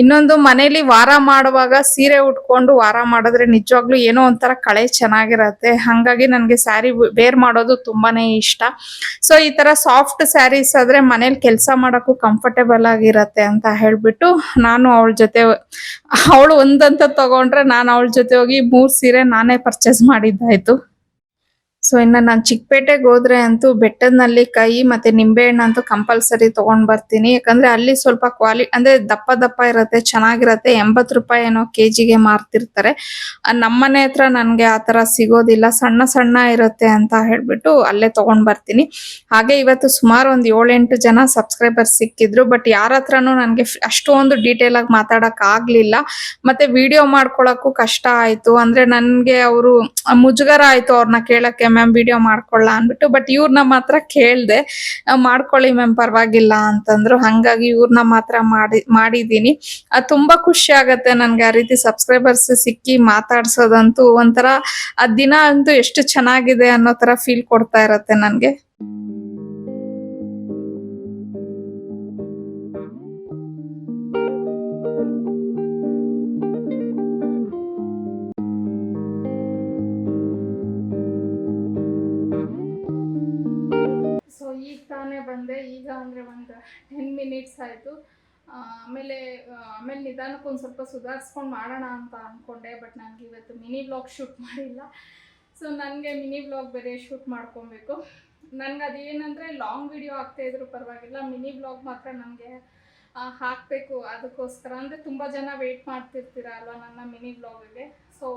ಇನ್ನೊಂದು ಮನೇಲಿ ವಾರ ಮಾಡುವಾಗ ಸೀರೆ ಉಟ್ಕೊಂಡು ವಾರ ಮಾಡಿದ್ರೆ ನಿಜವಾಗ್ಲೂ ಏನೋ ಒಂಥರ ಕಳೆ ಚೆನ್ನಾಗಿರತ್ತೆ. ಹಾಗಾಗಿ ನನಗೆ ಸ್ಯಾರಿ ವೇರ್ ಮಾಡೋದು ತುಂಬಾನೇ ಇಷ್ಟ. ಸೊ ಈ ತರ ಸಾಫ್ಟ್ ಸ್ಯಾರೀಸ್ ಆದ್ರೆ ಮನೇಲಿ ಕೆಲಸ ಮಾಡೋಕ್ಕೂ ಕಂಫರ್ಟೇಬಲ್ ಆಗಿರತ್ತೆ ಅಂತ ಹೇಳ್ಬಿಟ್ಟು ನಾನು ಅವಳ ಜೊತೆ, ಅವಳು ಒಂದಂತ ತಗೊಂಡ್ರೆ ನಾನು ಅವಳ ಜೊತೆ ಹೋಗಿ 3 ಸೀರೆ ನಾನೇ ಪರ್ಚೇಸ್ ಮಾಡಿದ್ದಾಯ್ತು. ಸೊ ಇನ್ನು ನಾನು ಚಿಕ್ಕಪೇಟೆಗೆ ಹೋದ್ರೆ ಅಂತೂ ಬೆಟ್ಟದ ನೆಲ್ಲಿಕಾಯಿ ಮತ್ತೆ ನಿಂಬೆಹಣ್ಣು ಅಂತೂ ಕಂಪಲ್ಸರಿ ತಗೊಂಡ್ ಬರ್ತೀನಿ. ಯಾಕಂದ್ರೆ ಅಲ್ಲಿ ಸ್ವಲ್ಪ ಅಂದ್ರೆ ದಪ್ಪ ದಪ್ಪ ಇರತ್ತೆ, ಚೆನ್ನಾಗಿರತ್ತೆ. 80 ರೂಪಾಯಿ ಏನೋ ಕೆಜಿಗೆ ಮಾರ್ತಿರ್ತಾರೆ. ನಮ್ಮನೆ ಹತ್ರ ನನ್ಗೆ ಆತರ ಸಿಗೋದಿಲ್ಲ, ಸಣ್ಣ ಸಣ್ಣ ಇರುತ್ತೆ ಅಂತ ಹೇಳ್ಬಿಟ್ಟು ಅಲ್ಲೇ ತಗೊಂಡ್ ಬರ್ತೀನಿ. ಹಾಗೆ ಇವತ್ತು ಸುಮಾರು ಒಂದು 7-8 ಜನ ಸಬ್ಸ್ಕ್ರೈಬರ್ಸ್ ಸಿಕ್ಕಿದ್ರು. ಬಟ್ ಯಾರ ಹತ್ರನೂ ನನ್ಗೆ ಅಷ್ಟೊಂದು ಡೀಟೇಲ್ ಆಗಿ ಮಾತಾಡಕ್ ಆಗ್ಲಿಲ್ಲ. ಮತ್ತೆ ವಿಡಿಯೋ ಮಾಡ್ಕೊಳಕ್ಕೂ ಕಷ್ಟ ಆಯ್ತು. ಅಂದ್ರೆ ನನ್ಗೆ ಅವರು ಮುಜುಗರ ಆಯ್ತು ಅವ್ರನ್ನ ಕೇಳಕ್ಕೆ, ಮ್ಯಾಮ್ ವಿಡಿಯೋ ಮಾಡ್ಕೊಳ್ಳ ಅಂದ್ಬಿಟ್ಟು. ಬಟ್ ಇವ್ರನ್ನ ಮಾತ್ರ ಕೇಳ್ದೆ, ಮಾಡ್ಕೊಳ್ಳಿ ಮ್ಯಾಮ್ ಪರವಾಗಿಲ್ಲ ಅಂತಂದ್ರು. ಹಂಗಾಗಿ ಇವ್ರನ್ನ ಮಾತ್ರ ಮಾಡಿದೀನಿ. ತುಂಬಾ ಖುಷಿ ಆಗತ್ತೆ ನನ್ಗೆ ಆ ರೀತಿ ಸಬ್ಸ್ಕ್ರೈಬರ್ಸ್ ಸಿಕ್ಕಿ ಮಾತಾಡ್ಸೋದಂತೂ. ಒಂಥರ ಆ ದಿನ ಅಂತೂ ಎಷ್ಟು ಚೆನ್ನಾಗಿದೆ ಅನ್ನೋ ತರ ಫೀಲ್ ಕೊಡ್ತಾ ಇರತ್ತೆ ನನ್ಗೆ. ಸೊ ಈಗ ತಾನೇ ಬಂದೆ. ಈಗ ಅಂದರೆ ಒಂದು 10 ಮಿನಿಟ್ಸ್ ಆಯಿತು. ಆಮೇಲೆ ನಿಧಾನಕ್ಕೆ ಒಂದು ಸ್ವಲ್ಪ ಸುಧಾರಿಸ್ಕೊಂಡು ಮಾಡೋಣ ಅಂತ ಅಂದ್ಕೊಂಡೆ. ಬಟ್ ನನಗೆ ಇವತ್ತು ಮಿನಿ ವ್ಲಾಗ್ ಶೂಟ್ ಮಾಡಿಲ್ಲ. ಸೊ ನನಗೆ ಮಿನಿ ವ್ಲಾಗ್ ಬೇರೆ ಶೂಟ್ ಮಾಡ್ಕೊಬೇಕು. ನನಗೆ ಅದೇನಂದರೆ ಲಾಂಗ್ ವಿಡಿಯೋ ಆಗ್ತಾಯಿದ್ರು ಪರವಾಗಿಲ್ಲ, ಮಿನಿ ವ್ಲಾಗ್ ಮಾತ್ರ ನನಗೆ ಹಾಕಬೇಕು. ಅದಕ್ಕೋಸ್ಕರ ಅಂದರೆ ತುಂಬ ಜನ ವೆಯ್ಟ್ ಮಾಡ್ತಿರ್ತೀರ ಅಲ್ವಾ ನನ್ನ ಮಿನಿ ವ್ಲಾಗಿಗೆ. ಸೊ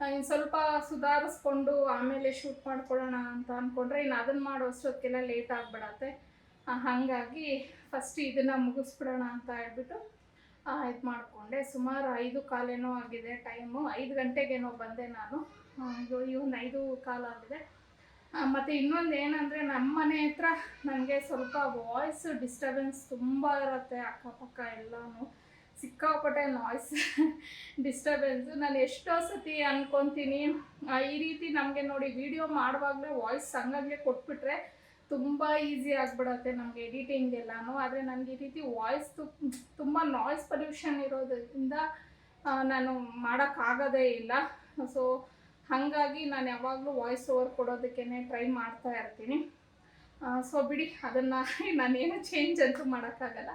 ಇನ್ನು ಸ್ವಲ್ಪ ಸುಧಾರಿಸ್ಕೊಂಡು ಆಮೇಲೆ ಶೂಟ್ ಮಾಡ್ಕೊಳ್ಳೋಣ ಅಂತ ಅಂದ್ಕೊಂಡ್ರೆ ಇನ್ನು ಅದನ್ನು ಮಾಡೋ ಅಷ್ಟೊತ್ತಿಗೆಲ್ಲ ಲೇಟ್ ಆಗಿಬಿಡತ್ತೆ. ಹಾಗಾಗಿ ಫಸ್ಟ್ ಇದನ್ನು ಮುಗಿಸ್ಬಿಡೋಣ ಅಂತ ಹೇಳ್ಬಿಟ್ಟು ಇದು ಮಾಡಿಕೊಂಡೆ. ಸುಮಾರು 5:15 ಆಗಿದೆ ಟೈಮು. 5 ಗಂಟೆಗೇನೋ ಬಂದೆ ನಾನು. ಇವನು 5:15 ಆಗಿದೆ. ಮತ್ತು ಇನ್ನೊಂದು ಏನಂದರೆ ನಮ್ಮ ಮನೆ ಹತ್ರ ನನಗೆ ಸ್ವಲ್ಪ ವಾಯ್ಸ್ ಡಿಸ್ಟರ್ಬೆನ್ಸ್ ತುಂಬ ಇರುತ್ತೆ. ಅಕ್ಕಪಕ್ಕ ಎಲ್ಲನೂ ಸಿಕ್ಕಾಪಟ್ಟೆ ನಾಯ್ಸ್ ಡಿಸ್ಟರ್ಬೆನ್ಸು. ನಾನು ಎಷ್ಟೋ ಸತಿ ಅಂದ್ಕೊತೀನಿ ಈ ರೀತಿ ನಮಗೆ ನೋಡಿ ವಿಡಿಯೋ ಮಾಡುವಾಗಲೇ ವಾಯ್ಸ್ ಹಂಗಾಗೆ ಕೊಟ್ಬಿಟ್ರೆ ತುಂಬ ಈಸಿ ಆಗಿಬಿಡತ್ತೆ ನಮಗೆ ಎಡಿಟಿಂಗ್ ಎಲ್ಲನೂ. ಆದರೆ ನನಗೆ ಈ ರೀತಿ ವಾಯ್ಸ್ ತುಂಬ ನಾಯ್ಸ್ ಪೊಲ್ಯೂಷನ್ ಇರೋದ್ರಿಂದ ನಾನು ಮಾಡೋಕ್ಕಾಗೋದೇ ಇಲ್ಲ. ಸೊ ಹಾಗಾಗಿ ನಾನು ಯಾವಾಗಲೂ ವಾಯ್ಸ್ ಓವರ್ ಕೊಡೋದಕ್ಕೇ ಟ್ರೈ ಮಾಡ್ತಾ ಇರ್ತೀನಿ. ಸೊ ಬಿಡಿ, ಅದನ್ನು ನಾನೇನು ಚೇಂಜ್ ಅಂತೂ ಮಾಡೋಕ್ಕಾಗಲ್ಲ.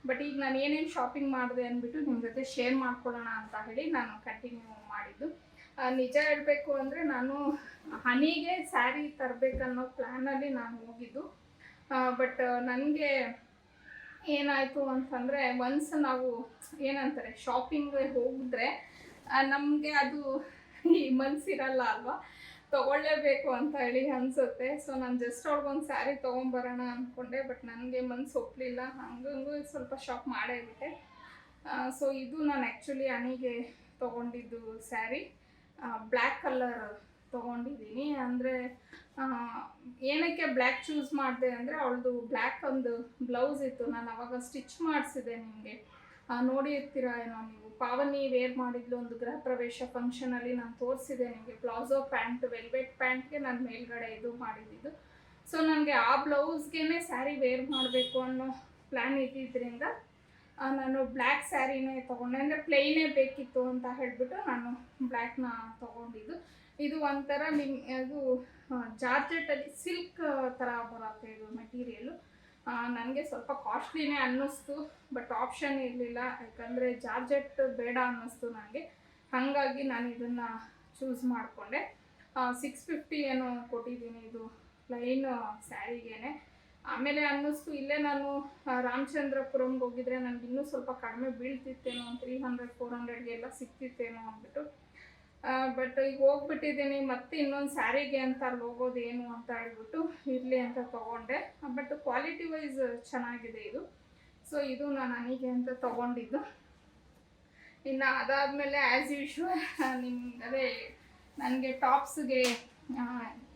ಬಟ್ ಈಗ ನಾನು ಏನೇನು ಶಾಪಿಂಗ್ ಮಾಡಿದೆ ಅಂದ್ಬಿಟ್ಟು ನಿಮ್ಮ ಜೊತೆ ಶೇರ್ ಮಾಡ್ಕೊಳ್ಳೋಣ ಅಂತ ಹೇಳಿ ನಾನು ಕಂಟಿನ್ಯೂ ಮಾಡಿದ್ದು. ನಿಜ ಹೇಳಬೇಕು ಅಂದರೆ ನಾನು ಹನಿಗೆ ಸ್ಯಾರಿ ತರಬೇಕನ್ನೋ ಪ್ಲ್ಯಾನಲ್ಲಿ ನಾನು ಹೋಗಿದ್ದು. ಬಟ್ ನನಗೆ ಏನಾಯಿತು ಅಂತಂದರೆ, ಒನ್ಸ್ ನಾವು ಏನಂತಾರೆ ಶಾಪಿಂಗ್ಗೆ ಹೋಗಿದ್ರೆ ನಮಗೆ ಅದು ಈ ಮನಸ್ಸಿರಲ್ಲ ಅಲ್ವಾ. ತಗೊಳ್ಳೇಬೇಕು ಅಂತ ಹೇಳಿ ಅನಿಸುತ್ತೆ. ಸೊ ನಾನು ಜಸ್ಟ್ ಅವ್ಳಿಗೊಂದು ಸ್ಯಾರಿ ತೊಗೊಂಬರೋಣ ಅಂದ್ಕೊಂಡೆ, ಬಟ್ ನನಗೆ ಮನಸ್ಸು ಒಪ್ಪಲಿಲ್ಲ. ಹಂಗಂಗೂ ಸ್ವಲ್ಪ ಶಾಪ್ ಮಾಡೇ ಬಿಟ್ಟೆ. ಸೊ ಇದು ನಾನು ಆ್ಯಕ್ಚುಲಿ ಅನಿಗೆ ತೊಗೊಂಡಿದ್ದು ಸ್ಯಾರಿ, ಬ್ಲ್ಯಾಕ್ ಕಲರ್ ತೊಗೊಂಡಿದ್ದೀನಿ. ಅಂದರೆ ಏನಕ್ಕೆ ಬ್ಲ್ಯಾಕ್ ಚೂಸ್ ಮಾಡಿದೆ ಅಂದರೆ ಅವಳದು ಬ್ಲ್ಯಾಕ್ ಒಂದು ಬ್ಲೌಸ್ ಇತ್ತು, ನಾನು ಅವಾಗ ಸ್ಟಿಚ್ ಮಾಡಿಸಿದೆ. ನಿಮಗೆ ನೋಡಿರ್ತೀರ ಏನೋ ನೀವು, ಪಾವನಿ ವೇರ್ ಮಾಡಿದ್ಲು ಒಂದು ಗೃಹ ಪ್ರವೇಶ ಫಂಕ್ಷನಲ್ಲಿ, ನಾನು ತೋರಿಸಿದೆ ನಿಮಗೆ. ಪ್ಲಾಜೋ ಪ್ಯಾಂಟ್, ವೆಲ್ವೆಟ್ ಪ್ಯಾಂಟ್ಗೆ ನಾನು ಮೇಲ್ಗಡೆ ಇದು ಮಾಡಿದ್ದು. ಸೊ ನನಗೆ ಆ ಬ್ಲೌಸ್ಗೆ ಸ್ಯಾರಿ ವೇರ್ ಮಾಡಬೇಕು ಅನ್ನೋ ಪ್ಲ್ಯಾನ್ ಇದ್ದಿದ್ದರಿಂದ ನಾನು ಬ್ಲ್ಯಾಕ್ ಸ್ಯಾರಿನೇ ತೊಗೊಂಡೆ. ಅಂದರೆ ಪ್ಲೇನೇ ಬೇಕಿತ್ತು ಅಂತ ಹೇಳಿಬಿಟ್ಟು ನಾನು ಬ್ಲ್ಯಾಕ್ನ ತೊಗೊಂಡಿದ್ದು. ಇದು ಒಂಥರ ಅದು ಜಾರ್ಜೆಟಲ್ಲಿ ಸಿಲ್ಕ್ ಥರ ಬರುತ್ತೆ ಇದು ಮೆಟೀರಿಯಲು. ನನಗೆ ಸ್ವಲ್ಪ ಕಾಸ್ಟ್ಲಿನೇ ಅನ್ನಿಸ್ತು, ಬಟ್ ಆಪ್ಷನ್ ಇರಲಿಲ್ಲ, ಯಾಕಂದರೆ ಜಾರ್ಜೆಟ್ ಬೇಡ ಅನ್ನಿಸ್ತು ನನಗೆ. ಹಾಗಾಗಿ ನಾನು ಇದನ್ನು ಚೂಸ್ ಮಾಡಿಕೊಂಡೆ. 650 ಏನೋ ಕೊಟ್ಟಿದ್ದೀನಿ ಇದು ಪ್ಲೈನ್ ಸ್ಯಾರಿಗೇನೆ. ಆಮೇಲೆ ಅನ್ನಿಸ್ತು ಇಲ್ಲೇ ನಾನು ರಾಮಚಂದ್ರಪುರಂಗೆ ಹೋಗಿದ್ರೆ ನನಗೆ ಇನ್ನೂ ಸ್ವಲ್ಪ ಕಡಿಮೆ ಬೀಳ್ತಿತ್ತೇನೋ, 300-400ಗೆಲ್ಲ ಸಿಗ್ತಿತ್ತೇನೋ ಅಂದ್ಬಿಟ್ಟು. ಬಟ್ ಈಗ ಹೋಗ್ಬಿಟ್ಟಿದ್ದೀನಿ, ಮತ್ತೆ ಇನ್ನೊಂದು ಸ್ಯಾರಿಗೆ ಅಂತ ಅಲ್ಲಿ ಹೋಗೋದೇನು ಅಂತ ಹೇಳ್ಬಿಟ್ಟು ಇರಲಿ ಅಂತ ತೊಗೊಂಡೆ. ಬಟ್ ಕ್ವಾಲಿಟಿ ವೈಸ್ ಚೆನ್ನಾಗಿದೆ ಇದು. ಸೊ ಇದು ನಾನು ಅನಿಗೆ ಅಂತ ತೊಗೊಂಡಿದ್ದು. ಇನ್ನು ಅದಾದಮೇಲೆ ಆ್ಯಸ್ ಯೂಶ್ವಲ್ ನಿಮ್ಗೆ ಅದೇ ನನಗೆ ಟಾಪ್ಸ್ಗೆ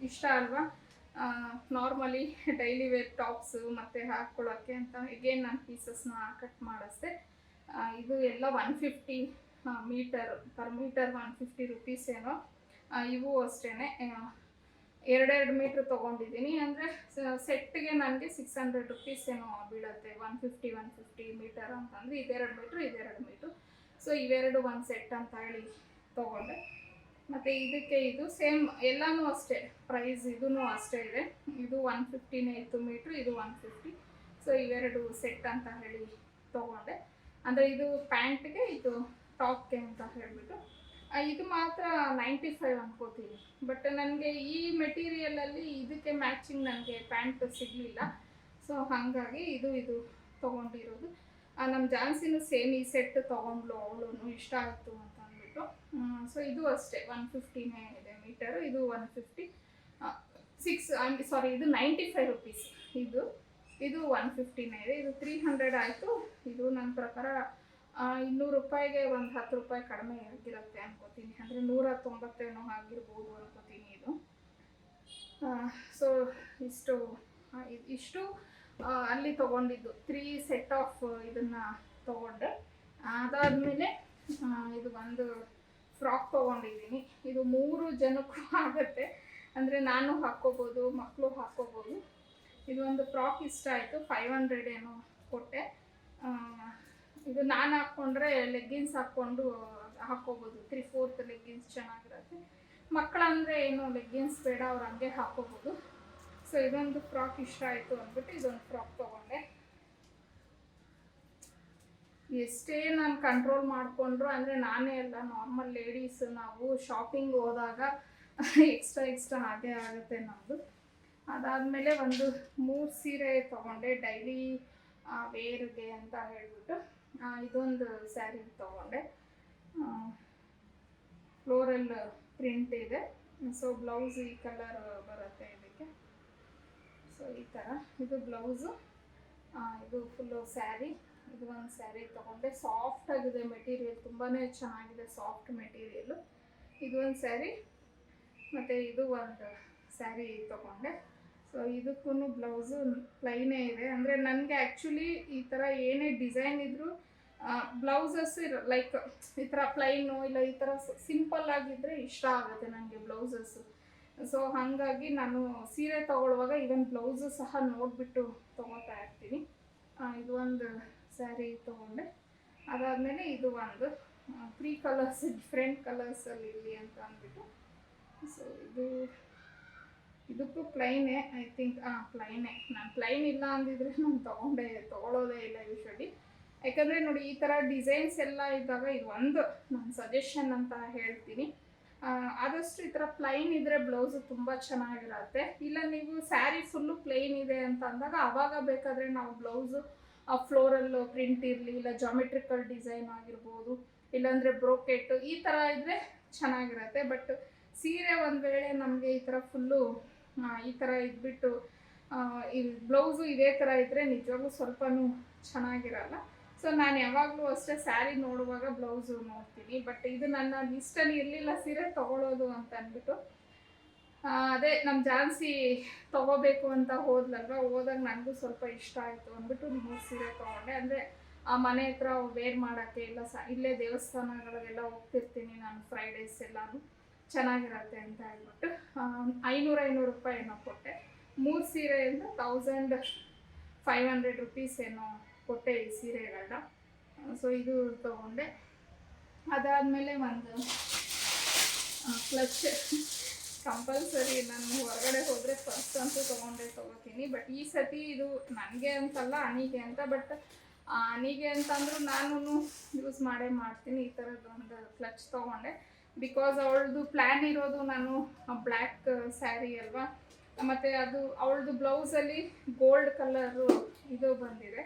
ಇಷ್ಟ ಅಲ್ವಾ, ನಾರ್ಮಲಿ ಡೈಲಿ ವೇರ್ ಟಾಪ್ಸು ಮತ್ತು ಹಾಕ್ಕೊಳ್ಳೋಕ್ಕೆ ಅಂತ ಎಗೇನ್ ನಾನು ಪೀಸಸ್ನ ಕಟ್ ಮಾಡಿಸ್ದೆ. ಇದು ಎಲ್ಲ 150 ಮೀಟರ್, ಪರ್ ಮೀಟರ್ 150 ರುಪೀಸ್ ಏನೋ. ಇವು ಅಷ್ಟೇ 2 ಮೀಟ್ರ್ ತೊಗೊಂಡಿದ್ದೀನಿ. ಅಂದರೆ ಸೆಟ್ಗೆ ನನಗೆ 600 ರುಪೀಸ್ ಏನೋ ಬೀಳುತ್ತೆ. 150 ಮೀಟರ್ ಅಂತಂದರೆ ಇದೆರಡು ಮೀಟ್ರು. ಸೊ ಇವೆರಡು ಒಂದು ಸೆಟ್ ಅಂತ ಹೇಳಿ ತೊಗೊಂಡೆ. ಮತ್ತು ಇದಕ್ಕೆ ಇದು ಸೇಮ್ ಎಲ್ಲನೂ ಅಷ್ಟೇ ಪ್ರೈಸ್, ಇದೂ ಅಷ್ಟೇ ಇದೆ. ಇದು 150ನೇ ಇತ್ತು ಮೀಟ್ರು, ಇದು 150. ಸೊ ಇವೆರಡು ಸೆಟ್ ಅಂತ ಹೇಳಿ ತೊಗೊಂಡೆ. ಅಂದರೆ ಇದು ಪ್ಯಾಂಟ್ಗೆ, ಇದು ಟಾಪ್ಗೆ ಅಂತ ಹೇಳಿಬಿಟ್ಟು. ಇದು ಮಾತ್ರ 95 ಅನ್ಕೋತೀನಿ. ಬಟ್ ನನಗೆ ಈ ಮೆಟೀರಿಯಲಲ್ಲಿ ಇದಕ್ಕೆ ಮ್ಯಾಚಿಂಗ್ ನನಗೆ ಪ್ಯಾಂಟ್ ಸಿಗಲಿಲ್ಲ. ಸೊ ಹಾಗಾಗಿ ಇದು ತೊಗೊಂಡಿರೋದು. ನಮ್ಮ ಜಾನ್ಸಿನೂ ಸೇಮ್ ಈ ಸೆಟ್ ತೊಗೊಂಡ್ಲು, ಅವಳು ಇಷ್ಟ ಆಯಿತು ಅಂತ ಅಂದ್ಬಿಟ್ಟು. ಸೊ ಇದು ಅಷ್ಟೇ 150ನೇ ಇದೆ ಮೀಟರು. ಇದು 150 ಇದು 95 ರುಪೀಸ್. ಇದು 150ನೇ ಇದೆ. ಇದು 300 ಆಯಿತು. ಇದು ನನ್ನ ಪ್ರಕಾರ 200 ರೂಪಾಯಿಗೆ ಒಂದು 10 ರೂಪಾಯಿ ಕಡಿಮೆ ಆಗಿರುತ್ತೆ ಅನ್ಕೋತೀನಿ. ಅಂದರೆ 190 ಆಗಿರ್ಬೋದು ಅನ್ಕೋತೀನಿ ಇದು. ಸೊ ಇಷ್ಟು ಅಲ್ಲಿ ತೊಗೊಂಡಿದ್ದು 3 ಸೆಟ್ ಆಫ್ ಇದನ್ನು ತೊಗೊಂಡೆ. ಅದಾದಮೇಲೆ ಇದು ಒಂದು ಫ್ರಾಕ್ ತೊಗೊಂಡಿದ್ದೀನಿ. ಇದು 3 ಜನಕ್ಕೂ ಆಗುತ್ತೆ, ಅಂದರೆ ನಾನು ಹಾಕ್ಕೋಬೋದು, ಮಕ್ಕಳು ಹಾಕ್ಕೋಬೋದು. ಇದು ಒಂದು ಫ್ರಾಕ್ ಇಷ್ಟ ಆಯಿತು, 500 ಏನೋ ಕೊಟ್ಟೆ. ಇದು ನಾನು ಹಾಕ್ಕೊಂಡ್ರೆ ಲೆಗ್ಗಿನ್ಸ್ ಹಾಕ್ಕೊಂಡು ಹಾಕ್ಕೋಬೋದು, 3/4 ಲೆಗ್ಗಿನ್ಸ್ ಚೆನ್ನಾಗಿರುತ್ತೆ. ಮಕ್ಕಳಂದರೆ ಏನು ಲೆಗ್ಗಿನ್ಸ್ ಬೇಡ, ಅವ್ರು ಹಂಗೆ ಹಾಕ್ಕೋಬೋದು. ಸೊ ಇದೊಂದು ಫ್ರಾಕ್ ಇಷ್ಟ ಆಯಿತು ಅಂದ್ಬಿಟ್ಟು ಇದೊಂದು ಫ್ರಾಕ್ ತೊಗೊಂಡೆ. ಎಷ್ಟೇ ನಾನು ಕಂಟ್ರೋಲ್ ಮಾಡಿಕೊಂಡ್ರು, ಅಂದರೆ ನಾನೇ ಅಲ್ಲ, ನಾರ್ಮಲ್ ಲೇಡೀಸ್ ನಾವು ಶಾಪಿಂಗ್ ಹೋದಾಗ ಎಕ್ಸ್ಟ್ರಾ ಹಾಗೆ ಆಗುತ್ತೆ ನಮ್ಮದು. ಅದಾದಮೇಲೆ ಒಂದು 3 ಸೀರೆ ತೊಗೊಂಡೆ ಡೈಲಿ ವೇರ್ಗೆ ಅಂತ ಹೇಳ್ಬಿಟ್ಟು. ಇದೊಂದು ಸ್ಯಾರಿ ತೊಗೊಂಡೆ, ಫ್ಲೋರಲ್ ಪ್ರಿಂಟ್ ಇದೆ. ಸೊ ಬ್ಲೌಸ್ ಈ ಕಲರ್ ಬರುತ್ತೆ ಇದಕ್ಕೆ. ಸೊ ಈ ಥರ ಇದು ಬ್ಲೌಸು, ಇದು ಫುಲ್ಲು ಸ್ಯಾರಿ. ಇದು ಒಂದು ಸ್ಯಾರಿ ತೊಗೊಂಡೆ, ಸಾಫ್ಟ್ ಆಗಿದೆ ಮೆಟೀರಿಯಲ್, ತುಂಬಾ ಚೆನ್ನಾಗಿದೆ ಸಾಫ್ಟ್ ಮೆಟೀರಿಯಲ್ಲು. ಇದು ಒಂದು ಸ್ಯಾರಿ, ಮತ್ತು ಇದು ಒಂದು ಸ್ಯಾರಿ ತೊಗೊಂಡೆ. ಸೊ ಇದಕ್ಕೂ ಬ್ಲೌಸು ಪ್ಲೈನೇ ಇದೆ. ಅಂದರೆ ನನಗೆ ಆ್ಯಕ್ಚುಲಿ ಈ ಥರ ಏನೇ ಡಿಸೈನ್ ಇದ್ದರೂ ಬ್ಲೌಸಸ್ ಲೈಕ್ ಈ ಥರ ಪ್ಲೈನು ಇಲ್ಲ ಈ ಥರ ಸಿಂಪಲ್ ಆಗಿದ್ದರೆ ಇಷ್ಟ ಆಗುತ್ತೆ ನನಗೆ ಬ್ಲೌಸಸ್ಸು. ಸೊ ಹಾಗಾಗಿ ನಾನು ಸೀರೆ ತೊಗೊಳ್ಳುವಾಗ ಇವನ್ ಬ್ಲೌಸು ಸಹ ನೋಡಿಬಿಟ್ಟು ತೊಗೋತಾ ಇರ್ತೀನಿ. ಇದು ಒಂದು ಸ್ಯಾರಿ ತೊಗೊಂಡೆ. ಅದಾದಮೇಲೆ ಇದು ಒಂದು 3 ಕಲರ್ಸ್, ಡಿಫ್ರೆಂಟ್ ಕಲರ್ಸಲ್ಲಿ ಇರಲಿ ಅಂತ ಅಂದ್ಬಿಟ್ಟು. ಸೊ ಇದಕ್ಕೂ ಪ್ಲೈನೇ ಐ ಥಿಂಕ್. ಪ್ಲೈನೇ. ನಾನು ಪ್ಲೈನ್ ಇಲ್ಲ ಅಂದಿದ್ರೆ ನಾನು ತೊಗೊಳ್ಳೋದೇ ಇಲ್ಲ ಯೂಶ್ವಲಿ. ಯಾಕಂದರೆ ನೋಡಿ, ಈ ಥರ ಡಿಸೈನ್ಸ್ ಎಲ್ಲ ಇದ್ದಾಗ ಇದು ಒಂದು ನನ್ನ ಸಜೆಷನ್ ಅಂತ ಹೇಳ್ತೀನಿ. ಆದಷ್ಟು ಈ ಥರ ಪ್ಲೈನ್ ಇದ್ದರೆ ಬ್ಲೌಸು ತುಂಬ ಚೆನ್ನಾಗಿರುತ್ತೆ. ಇಲ್ಲ ನೀವು ಸ್ಯಾರಿ ಫುಲ್ಲು ಪ್ಲೈನ್ ಇದೆ ಅಂತ ಅಂದಾಗ ಆವಾಗ ಬೇಕಾದರೆ ನಾವು ಬ್ಲೌಸು ಫ್ಲೋರಲ್ ಪ್ರಿಂಟ್ ಇರಲಿ, ಇಲ್ಲ ಜಾಮೆಟ್ರಿಕಲ್ ಡಿಸೈನ್ ಆಗಿರ್ಬೋದು, ಇಲ್ಲಾಂದರೆ ಬ್ರೋಕೆಟ್ಟು ಈ ಥರ ಇದ್ದರೆ ಚೆನ್ನಾಗಿರುತ್ತೆ. ಬಟ್ ಸೀರೆ ಒಂದು ವೇಳೆ ನಮಗೆ ಈ ಥರ ಫುಲ್ಲು ಈ ಥರ ಇದ್ಬಿಟ್ಟು ಈ ಬ್ಲೌಸು ಇದೇ ಥರ ಇದ್ದರೆ ನಿಜವಾಗ್ಲೂ ಸ್ವಲ್ಪನೂ ಚೆನ್ನಾಗಿರಲ್ಲ. ಸೊ ನಾನು ಯಾವಾಗಲೂ ಅಷ್ಟೇ ಸ್ಯಾರಿ ನೋಡುವಾಗ ಬ್ಲೌಸು ನೋಡ್ತೀನಿ. ಬಟ್ ಇದು ನನ್ನ ಲಿಸ್ಟಲ್ಲಿ ಇರಲಿಲ್ಲ ಸೀರೆ ತೊಗೊಳ್ಳೋದು ಅಂತ ಅಂದ್ಬಿಟ್ಟು ಅದೇ ನಮ್ಮ ಜಾನ್ಸಿ ತೊಗೋಬೇಕು ಅಂತ ಹೋದ್ಲಲ್ವ, ಹೋದಾಗ ನನಗೂ ಸ್ವಲ್ಪ ಇಷ್ಟ ಆಯಿತು ಅಂದ್ಬಿಟ್ಟು 3 ಸೀರೆ ತೊಗೊಂಡೆ. ಅಂದರೆ ಆ ಮನೆ ಹತ್ರ ವೇರ್ ಮಾಡೋಕ್ಕೆ ಇಲ್ಲ ಇಲ್ಲೇ ದೇವಸ್ಥಾನಗಳಿಗೆಲ್ಲ ಹೋಗ್ತಿರ್ತೀನಿ ನಾನು ಫ್ರೈಡೇಸ್ ಎಲ್ಲಾನು ಚೆನ್ನಾಗಿರತ್ತೆ ಅಂತ ಹೇಳ್ಬಿಟ್ಟು 500 ರೂಪಾಯಿ ಏನೋ ಕೊಟ್ಟೆ. 3 ಸೀರೆಯಿಂದ 1500 ರುಪೀಸ್ ಏನೋ ಕೊಟ್ಟೆ ಈ ಸೀರೆಗಳನ್ನ. ಸೊ ಇದು ತೊಗೊಂಡೆ. ಅದಾದಮೇಲೆ ಒಂದು ಕ್ಲಚ್ ಕಂಪಲ್ಸರಿ ನಾನು ಹೊರಗಡೆ ಹೋದರೆ ಫಸ್ಟ್ ಅಂತೂ ತೊಗೋತೀನಿ. ಬಟ್ ಈ ಸತಿ ಇದು ನನಗೆ ಅಂತಲ್ಲ, ಅನಿಗೆ ಅಂತ. ಬಟ್ ಅನಿಗೆ ಅಂತಂದ್ರೂ ನಾನು ಯೂಸ್ ಮಾಡ್ತೀನಿ. ಈ ಥರದ್ದು ಒಂದು ಕ್ಲಚ್ ತೊಗೊಂಡೆ. ಬಿಕಾಸ್ ಅವಳದು ಪ್ಲ್ಯಾನ್ ಇರೋದು ನಾನು ಬ್ಲ್ಯಾಕ್ ಸ್ಯಾರಿ ಅಲ್ವಾ, ಮತ್ತು ಅದು ಅವಳದು ಬ್ಲೌಸಲ್ಲಿ ಗೋಲ್ಡ್ ಕಲರು ಇದು ಬಂದಿದೆ.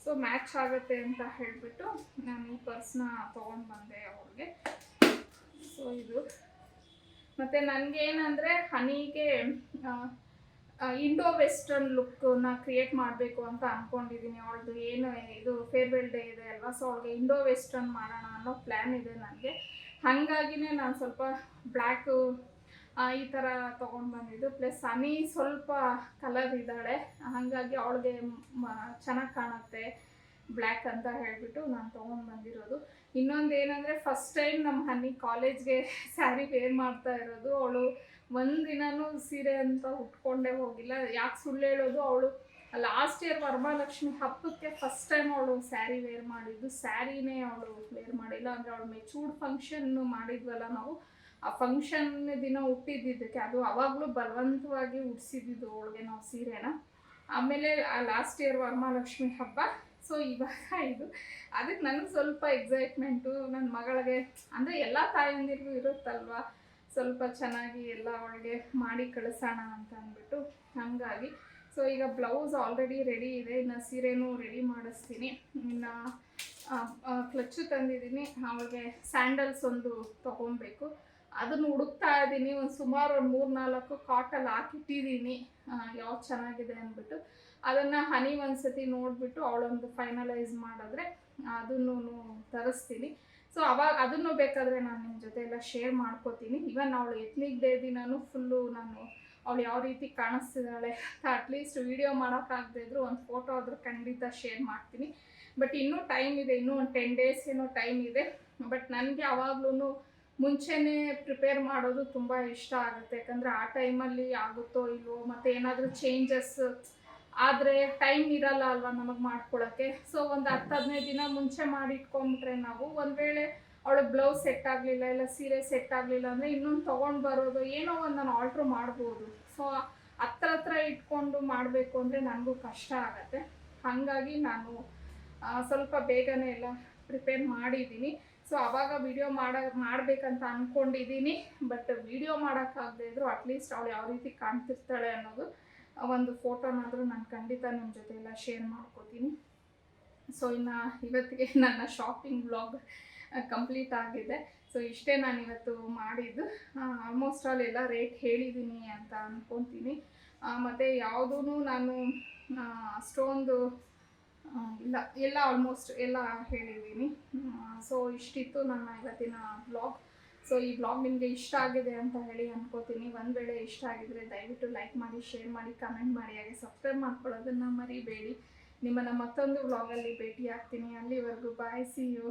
ಸೊ ಮ್ಯಾಚ್ ಆಗುತ್ತೆ ಅಂತ ಹೇಳಿಬಿಟ್ಟು ನಾನು ಈ ಪರ್ಸ್ನ ತೊಗೊಂಡು ಬಂದೆ ಅವ್ರಿಗೆ. ಸೊ ಇದು ಮತ್ತು ನನಗೇನಂದರೆ ಹನಿಗೆ ಇಂಡೋ ವೆಸ್ಟರ್ನ್ ಲುಕ್ಕನ್ನ ಕ್ರಿಯೇಟ್ ಮಾಡಬೇಕು ಅಂತ ಅಂದ್ಕೊಂಡಿದ್ದೀನಿ. ಅವಳದು ಏನು ಇದು ಫೇರ್ವೆಲ್ ಡೇ ಇದೆ ಅಲ್ವಾ, ಸೊ ಅವಳಿಗೆ ಇಂಡೋ ವೆಸ್ಟರ್ನ್ ಮಾಡೋಣ ಅನ್ನೋ ಪ್ಲ್ಯಾನ್ ಇದೆ ನನಗೆ. ಹಾಗಾಗಿನೇ ನಾನು ಸ್ವಲ್ಪ ಬ್ಲ್ಯಾಕು ಈ ಥರ ತೊಗೊಂಡು ಬಂದಿದ್ದು. ಪ್ಲಸ್ ಹನಿ ಸ್ವಲ್ಪ ಕಲರ್ ಇದ್ದಾಳೆ, ಹಾಗಾಗಿ ಅವಳಿಗೆ ಚೆನ್ನಾಗಿ ಕಾಣುತ್ತೆ ಬ್ಲ್ಯಾಕ್ ಅಂತ ಹೇಳಿಬಿಟ್ಟು ನಾನು ತೊಗೊಂಡು ಬಂದಿರೋದು. ಇನ್ನೊಂದು ಏನಂದರೆ ಫಸ್ಟ್ ಟೈಮ್ ನಮ್ಮ ಹನಿ ಕಾಲೇಜ್ಗೆ ಸ್ಯಾರಿ ವೇರ್ ಮಾಡ್ತಾ ಇರೋದು. ಅವಳು ಒಂದಿನೂ ಸೀರೆ ಅಂತ ಉಟ್ಕೊಂಡೇ ಹೋಗಿಲ್ಲ. ಯಾಕೆ ಸುಳ್ಳು ಹೇಳೋದು, ಅವಳು ಲಾಸ್ಟ್ ಇಯರ್ ವರಮಹಾಲಕ್ಷ್ಮಿ ಹಬ್ಬಕ್ಕೆ ಫಸ್ಟ್ ಟೈಮ್ ಅವಳು ಸ್ಯಾರಿ ವೇರ್ ಮಾಡಿದ್ದು. ಸ್ಯಾರಿನೇ ಅವಳು ವೇರ್ ಮಾಡಿಲ್ಲ. ಅಂದರೆ ಅವಳು ಮೆಚೂರ್ಡ್ ಫಂಕ್ಷನ್ನು ಮಾಡಿದ್ವಲ್ಲ ನಾವು, ಆ ಫಂಕ್ಷನ್ ದಿನ ಹುಟ್ಟಿದ್ದಕ್ಕೆ ಅದು ಅವಾಗಲೂ ಬಲವಂತವಾಗಿ ಉಡಿಸಿದ್ದು ಅವಳಿಗೆ ನಾವು ಸೀರೆನ. ಆಮೇಲೆ ಲಾಸ್ಟ್ ಇಯರ್ ವರಮಹಾಲಕ್ಷ್ಮಿ ಹಬ್ಬ. ಸೊ ಇವಾಗ ಇದು ಅದಕ್ಕೆ ನನಗೆ ಸ್ವಲ್ಪ ಎಕ್ಸೈಟ್ಮೆಂಟು. ನನ್ನ ಮಗಳಿಗೆ ಅಂದರೆ ಎಲ್ಲ ತಾಯಂದಿರಿಗೂ ಇರುತ್ತಲ್ವ, ಸ್ವಲ್ಪ ಚೆನ್ನಾಗಿ ಎಲ್ಲ ಅವಳಿಗೆ ಮಾಡಿ ಕಳಿಸೋಣ ಅಂತ ಅಂದ್ಬಿಟ್ಟು ಹಾಗಾಗಿ. ಸೊ ಈಗ ಬ್ಲೌಸ್ ಆಲ್ರೆಡಿ ರೆಡಿ ಇದೆ, ಇನ್ನು ಸೀರೆನೂ ರೆಡಿ ಮಾಡಿಸ್ತೀನಿ. ಇನ್ನು ಕ್ಲಚ್ಚು ತಂದಿದ್ದೀನಿ. ಅವಳಿಗೆ ಸ್ಯಾಂಡಲ್ಸ್ ಒಂದು ತೊಗೊಬೇಕು, ಅದನ್ನು ಹುಡುಕ್ತಾ ಇದ್ದೀನಿ. ಸುಮಾರು ಒಂದು 3-4 ಕಾಟಲ್ಲಿ ಹಾಕಿಟ್ಟಿದ್ದೀನಿ ಯಾವ್ದು ಚೆನ್ನಾಗಿದೆ ಅಂದ್ಬಿಟ್ಟು. ಅದನ್ನು ಹನಿ ಒಂದ್ಸತಿ ನೋಡಿಬಿಟ್ಟು ಅವಳೊಂದು ಫೈನಲೈಸ್ ಮಾಡಿದ್ರೆ ಅದನ್ನು ತರಿಸ್ತೀನಿ. ಸೊ ಅವಾಗ ಅದನ್ನು ಬೇಕಾದರೆ ನಾನು ನಿಮ್ಮ ಜೊತೆ ಎಲ್ಲ ಶೇರ್ ಮಾಡ್ಕೋತೀನಿ. ಇವನ್ ಅವಳು ಎತ್ನಿಕ್ ಡೇ ದಿನವೂ ಫುಲ್ಲು ನಾನು ಅವಳು ಯಾವ ರೀತಿ ಕಾಣಿಸ್ತಿದ್ದಾಳೆ ಅಂತ ಅಟ್ಲೀಸ್ಟ್ ವೀಡಿಯೋ ಮಾಡೋಕ್ಕಾಗದೇ ಇದ್ರೂ ಒಂದು ಫೋಟೋ ಆದರೂ ಖಂಡಿತ ಶೇರ್ ಮಾಡ್ತೀನಿ. ಬಟ್ ಇನ್ನೂ ಟೈಮ್ ಇದೆ, ಇನ್ನೂ ಒಂದು 10 ಡೇಸ್ ಏನೋ ಟೈಮ್ ಇದೆ. ಬಟ್ ನನಗೆ ಯಾವಾಗ್ಲೂ ಮುಂಚೆನೇ ಪ್ರಿಪೇರ್ ಮಾಡೋದು ತುಂಬ ಇಷ್ಟ ಆಗುತ್ತೆ. ಯಾಕಂದರೆ ಆ ಟೈಮಲ್ಲಿ ಆಗುತ್ತೋ ಇಲ್ವೋ, ಮತ್ತು ಏನಾದರೂ ಚೇಂಜಸ್ ಆದರೆ ಟೈಮ್ ಇರಲ್ಲ ಅಲ್ವಾ ನಮಗೆ ಮಾಡ್ಕೊಳ್ಳೋಕ್ಕೆ. ಸೊ ಒಂದು 10-15 ದಿನ ಮುಂಚೆ ಮಾಡಿಟ್ಕೊಂಡ್ಬಿಟ್ರೆ ನಾವು ಒಂದು ವೇಳೆ ಅವಳಿಗೆ ಬ್ಲೌಸ್ ಸೆಟ್ ಆಗಲಿಲ್ಲ, ಇಲ್ಲ ಸೀರೆ ಸೆಟ್ ಆಗಲಿಲ್ಲ ಅಂದರೆ ಇನ್ನೊಂದು ತೊಗೊಂಡು ಬರೋದು ಏನೋ ಒಂದು ನಾನು ಆಲ್ಟ್ರ್ ಮಾಡ್ಬೋದು. ಸೊ ಹತ್ರ ಇಟ್ಕೊಂಡು ಮಾಡಬೇಕು ಅಂದರೆ ನನಗೂ ಕಷ್ಟ ಆಗುತ್ತೆ. ಹಾಗಾಗಿ ನಾನು ಸ್ವಲ್ಪ ಬೇಗನೆ ಎಲ್ಲ ಪ್ರಿಪೇರ್ ಮಾಡಿದ್ದೀನಿ. ಸೊ ಆವಾಗ ವಿಡಿಯೋ ಮಾಡಬೇಕಂತ ಅಂದ್ಕೊಂಡಿದ್ದೀನಿ. ಬಟ್ ವಿಡಿಯೋ ಮಾಡೋಕ್ಕಾಗದೇ ಇದ್ದರೂ ಅಟ್ಲೀಸ್ಟ್ ಅವಳು ಯಾವ ರೀತಿ ಕಾಣ್ತಿರ್ತಾಳೆ ಅನ್ನೋದು ಒಂದು ಫೋಟೋನಾದರೂ ನಾನು ಖಂಡಿತ ನಿಮ್ಮ ಜೊತೆ ಎಲ್ಲ ಶೇರ್ ಮಾಡ್ಕೋತೀನಿ. ಸೊ ಇನ್ನು ಇವತ್ತಿಗೆ ನನ್ನ ಶಾಪಿಂಗ್ ವ್ಲಾಗ್ ಕಂಪ್ಲೀಟ್ ಆಗಿದೆ. ಸೊ ಇಷ್ಟೇ ನಾನು ಇವತ್ತು ಮಾಡಿದ್ದು. ಆಲ್ಮೋಸ್ಟ್ ಆಲ್ ಎಲ್ಲ ರೇಟ್ ಹೇಳಿದ್ದೀನಿ ಅಂತ ಅಂದ್ಕೊತೀನಿ. ಮತ್ತು ಯಾವುದೂ ನಾನು ಅಷ್ಟೊಂದು ಇಲ್ಲ, ಎಲ್ಲ ಆಲ್ಮೋಸ್ಟ್ ಎಲ್ಲ ಹೇಳಿದ್ದೀನಿ. ಸೊ ಇಷ್ಟಿತ್ತು ನನ್ನ ಇವತ್ತಿನ ವ್ಲಾಗ್. ಸೊ ಈ ವ್ಲಾಗ್ ನಿಮಗೆ ಇಷ್ಟ ಆಗಿದೆ ಅಂತ ಹೇಳಿ ಅನ್ಕೋತೀನಿ. ಒಂದು ವೇಳೆ ಇಷ್ಟ ಆಗಿದ್ರೆ ದಯವಿಟ್ಟು ಲೈಕ್ ಮಾಡಿ, ಶೇರ್ ಮಾಡಿ, ಕಮೆಂಟ್ ಮಾಡಿ, ಹಾಗೆ ಸಬ್ಸ್ಕ್ರೈಬ್ ಮಾಡ್ಕೊಳ್ಳೋದನ್ನು ಮರಿಬೇಡಿ. ನಿಮ್ಮನ್ನು ಮತ್ತೊಂದು ವ್ಲಾಗಲ್ಲಿ ಭೇಟಿ ಆಗ್ತೀನಿ. ಅಲ್ಲಿವರೆಗೂ ಬಾಯ್, ಸಿ ಯು.